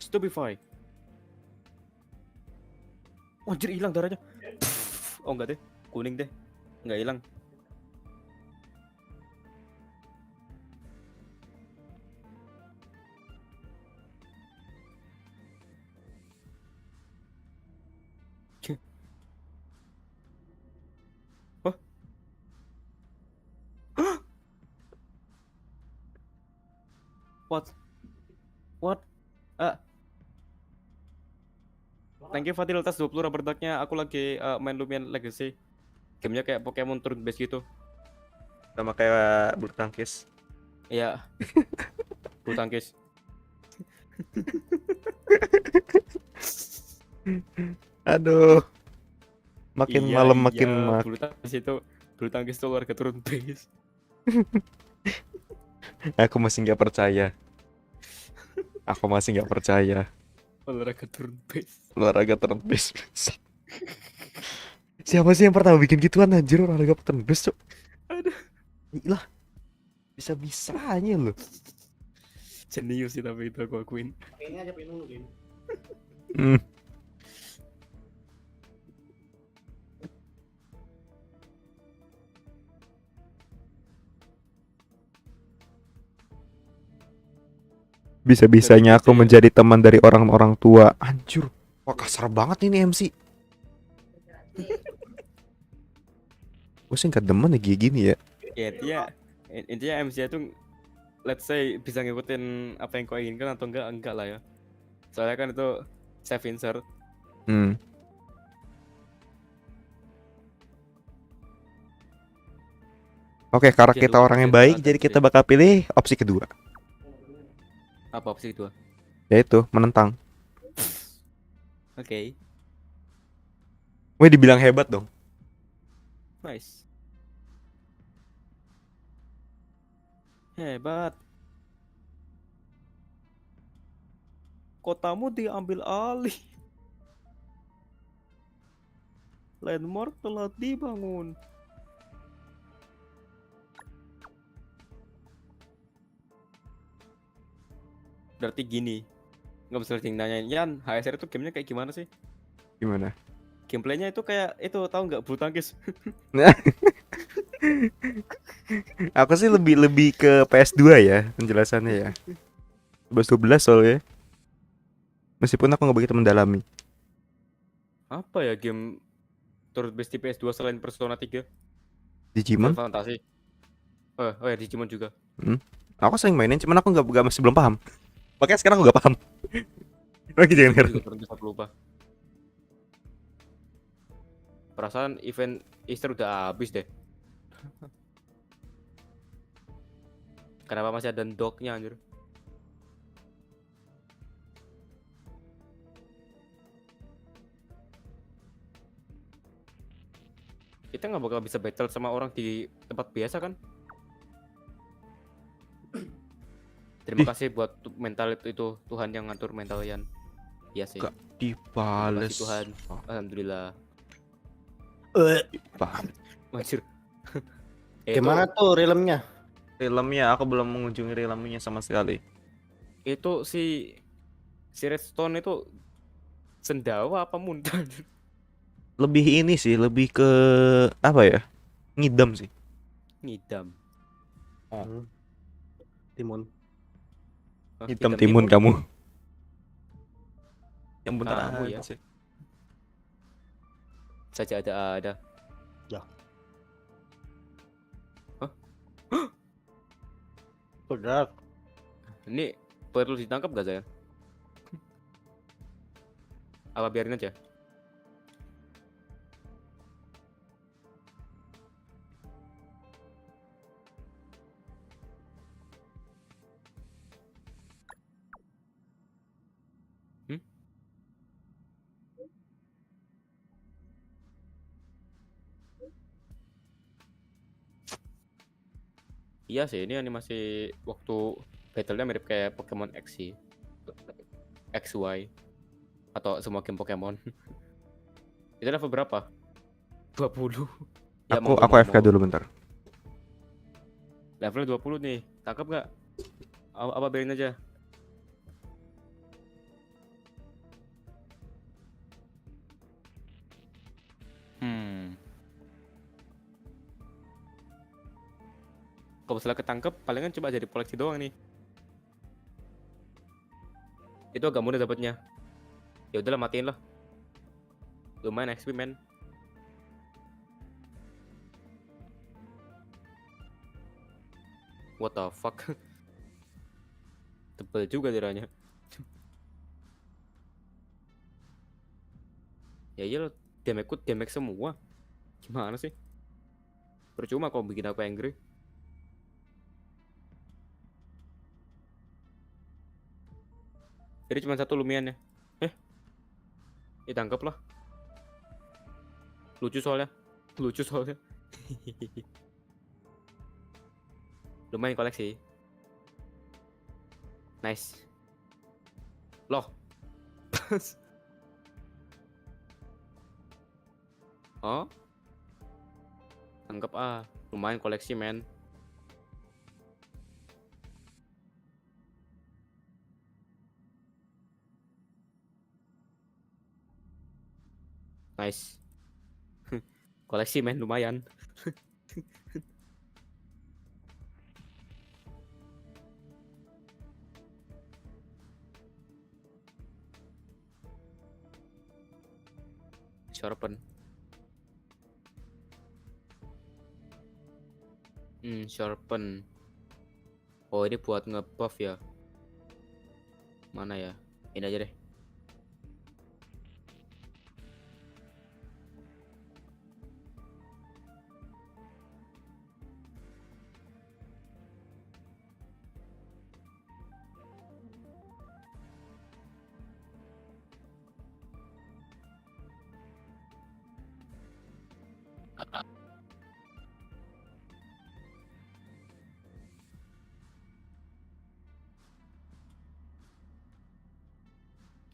Stupefy. Oh, anjir hilang darahnya. Oh enggak deh, kuning deh. Enggak hilang. What? Thank you Fadil atas 20 rubber duck-nya. Aku lagi main Lumion Legacy. Gamenya kayak Pokemon turn based gitu. Sama kayak bulu tangkis. Iya. Bulu tangkis. Aduh. Makin Iya, malam makin bulu tangkis itu warga turun base. Aku masih nggak percaya. Olahraga turun base. Siapa sih yang pertama bikin gituan anjir, olahraga turn base, Cok? Aduh. Gila. Bisa-bisanya loh. Jenius sih tapi itu aku akuin. Kayaknya aja pengen dulu, Din. Bisa-bisanya aku menjadi teman dari orang-orang tua. Anjur. Wah, kasar banget ini MC. Gue sih nggak demen ya gini ya. Ya intinya MC itu let's say bisa ngikutin apa yang kau inginkan atau enggak lah ya. Soalnya kan itu save insert. Oke, karena kita orang yang baik, jadi kita bakal pilih opsi kedua. Apa opsi kedua? Yaitu menentang. Oke. Wih, dibilang hebat dong. Nice. Hebat. Kotamu diambil alih. Landmark telah dibangun. Berarti gini, nggak bisa nanyain Yan, HSR itu gamenya kayak gimana sih? Gimana? Gameplaynya itu kayak itu, tahu nggak, bulu tangkis? Aku sih lebih ke PS2 ya penjelasannya ya. 12 soalnya. Meskipun aku nggak begitu mendalami. Apa ya game turut best di PS2 selain Persona 3? Digimon? Final Fantasy. Oh ya, Digimon juga. Aku sering mainin, cuman aku masih belum paham. Makanya sekarang aku nggak paham. Lagi jangan heran. Juga belum bisa lupa. Perasaan event Easter udah habis deh. Kenapa masih ada dognya anjir? Kita nggak bakal bisa battle sama orang di tempat biasa kan? Terima kasih buat mental itu Tuhan yang ngatur mental Yan. Iya sih. Gak Terima dibales. kasih Tuhan. Alhamdulillah. Paham. Anjir. Gimana tuh filmnya? Filmnya aku belum mengunjungi filmnya sama sekali. Itu si Redstone itu sendawa apa muntah? Lebih ini sih, lebih ke apa ya? Ngidam sih. Ngidam. Timun. Hitam timun kamu. Yang bener Kamu ya. sih. Saja ada. Ya. Hah? Berat. Ini perlu ditangkap gak saya? Apa biarin aja? Iya sih, ini animasi waktu battle-nya mirip kayak Pokemon X sih. XY atau semua game Pokemon. Itu level berapa? 20. Ya, Aku FK dulu bentar. Level 20 nih. Tangkap nggak? Apa biarin aja? Kalau misalnya ketangkep, palingan coba jadi koleksi doang nih. Itu agak mudah dapatnya. Ya udahlah, matiin lah. Lumayan XP men. What the fuck? Tebel juga diranya. Ya iya, damage semua. Gimana sih? Percuma kau bikin aku angry. Jadi cuma satu lumiannya. Ditangkap lah. Lucu soalnya. Lumayan koleksi. Nice. Loh. Oh. Tangkap lumayan koleksi men. Nice. Koleksi men, lumayan. Sharpen. Sharpen. Oh, ini buat nge-buff ya. Mana ya? Ini aja deh.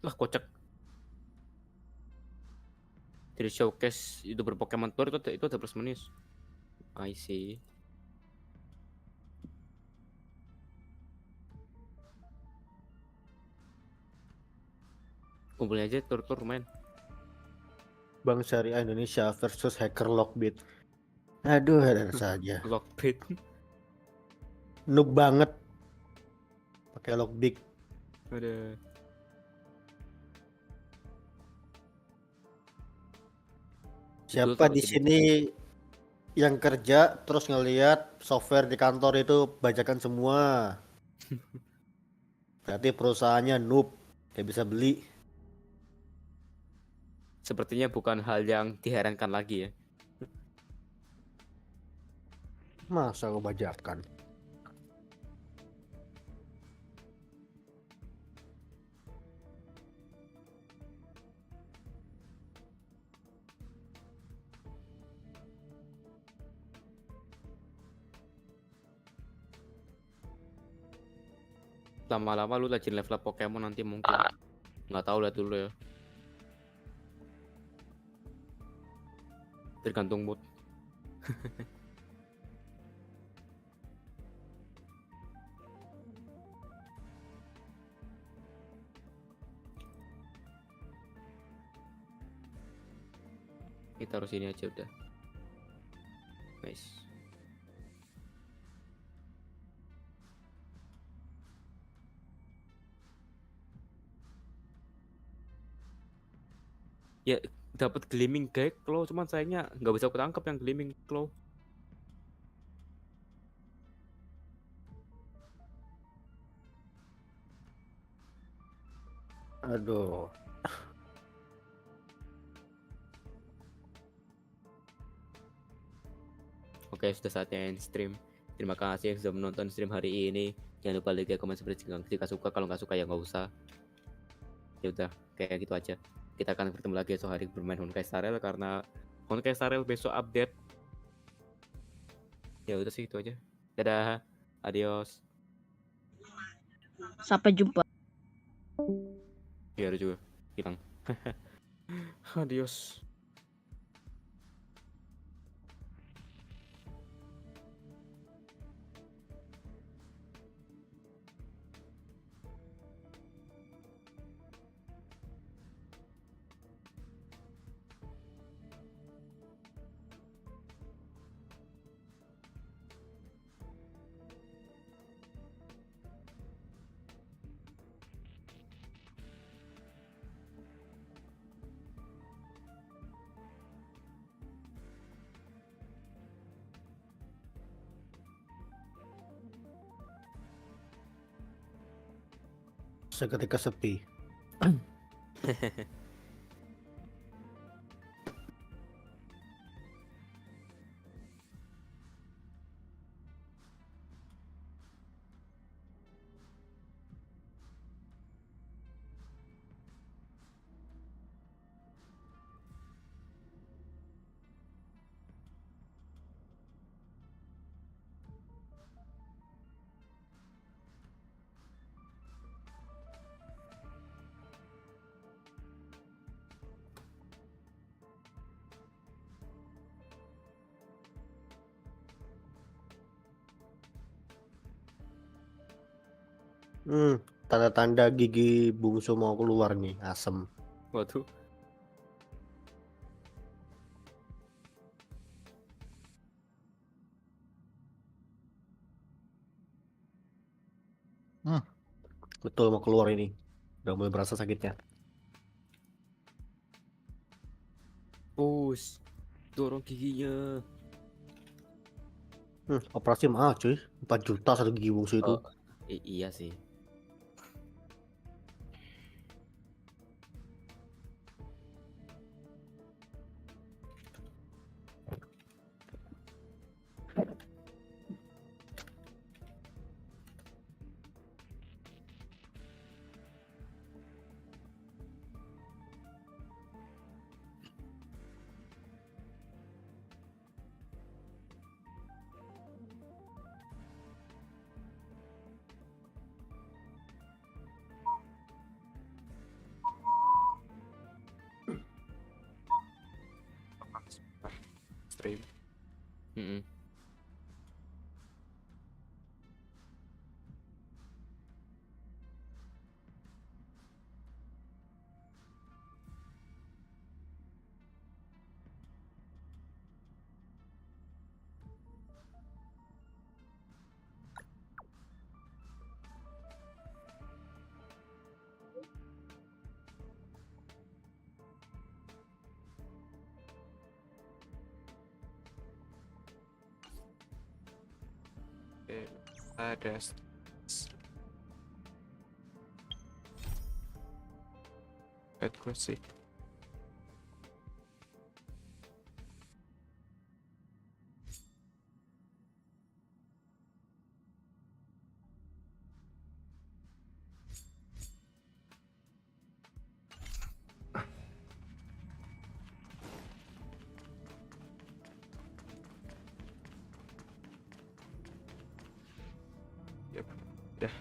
Wah, kocak. Jadi showcase YouTuber Pokemon Tour itu ada plus minus. I see. Kumpulnya aja tur main. Bank Syariah Indonesia versus hacker Lockbit. Aduh, ada saja. Lockbit. Noob banget. Pakai Lockbit. Ada. Siapa di sini yang kerja terus ngelihat software di kantor itu bajakan semua? Berarti perusahaannya noob, kayak bisa beli. Sepertinya bukan hal yang diherankan lagi ya. Masa gue bajakan? Lama-lama lu rajin level up Pokemon nanti mungkin. Nggak tahu, lihat dulu ya. Tergantung mood. Kita harus ini aja udah. Nice. Ya dapat gleaming GAK claw, cuman sayangnya nggak bisa aku tangkap yang gleaming claw. Aduh. Oke, sudah saatnya end stream. Terima kasih yang sudah menonton stream hari ini. Jangan lupa like, komen, subscribe jika suka. Kalau nggak suka ya nggak usah. Ya udah, kayak gitu aja. Kita akan bertemu lagi esok hari bermain Honkai Star Rail karena Honkai Star Rail besok update. Ya udah sih itu aja. Dadah. Adios. Sampai jumpa. Ya ada juga hilang. Adios. Seketika sepi. Tanda-tanda gigi bungsu mau keluar nih, asem. Waduh. Betul mau keluar ini. Udah mulai berasa sakitnya. Push. Dorong giginya. Operasi mahal cuy. 4 juta satu gigi bungsu itu. Iya sih. frame. Oke, ada sih. Yep, udah.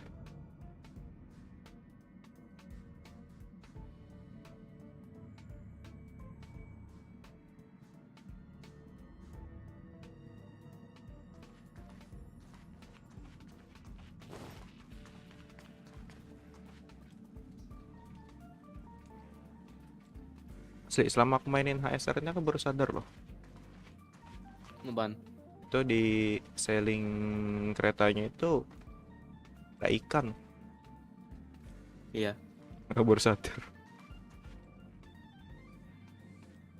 Asli, selama aku mainin HSR-nya aku baru sadar loh. Ngeban. Itu di sailing keretanya itu ada ikan. Iya. Aku baru sadar.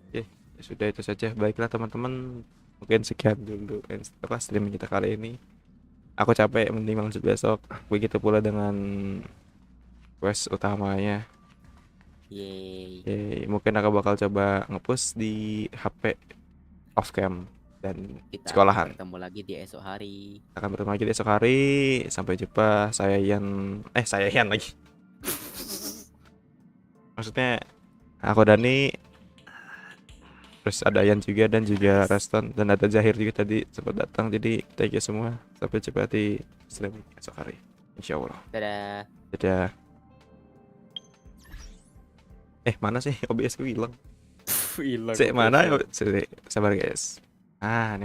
Oke, ya sudah itu saja. Baiklah teman-teman, mungkin sekian dulu streaming kita kali ini. Aku capek, mending lanjut besok. Begitu pula dengan quest utamanya. Yeay. Mungkin aku bakal coba nge-push di HP off cam dan Kita sekolahan. bertemu lagi di esok hari. Akan bertemu lagi di esok hari. Sampai jumpa. Saya Yan lagi. Maksudnya aku Dani, terus ada Yan juga, dan juga Reston, dan ada Zahir juga tadi sempat datang. Jadi thank you semua. Sampai jumpa di streaming esok hari, insyaallah. Dadah. Mana sih OBS ku hilang? Hilang. Mana? Sabar guys. Ini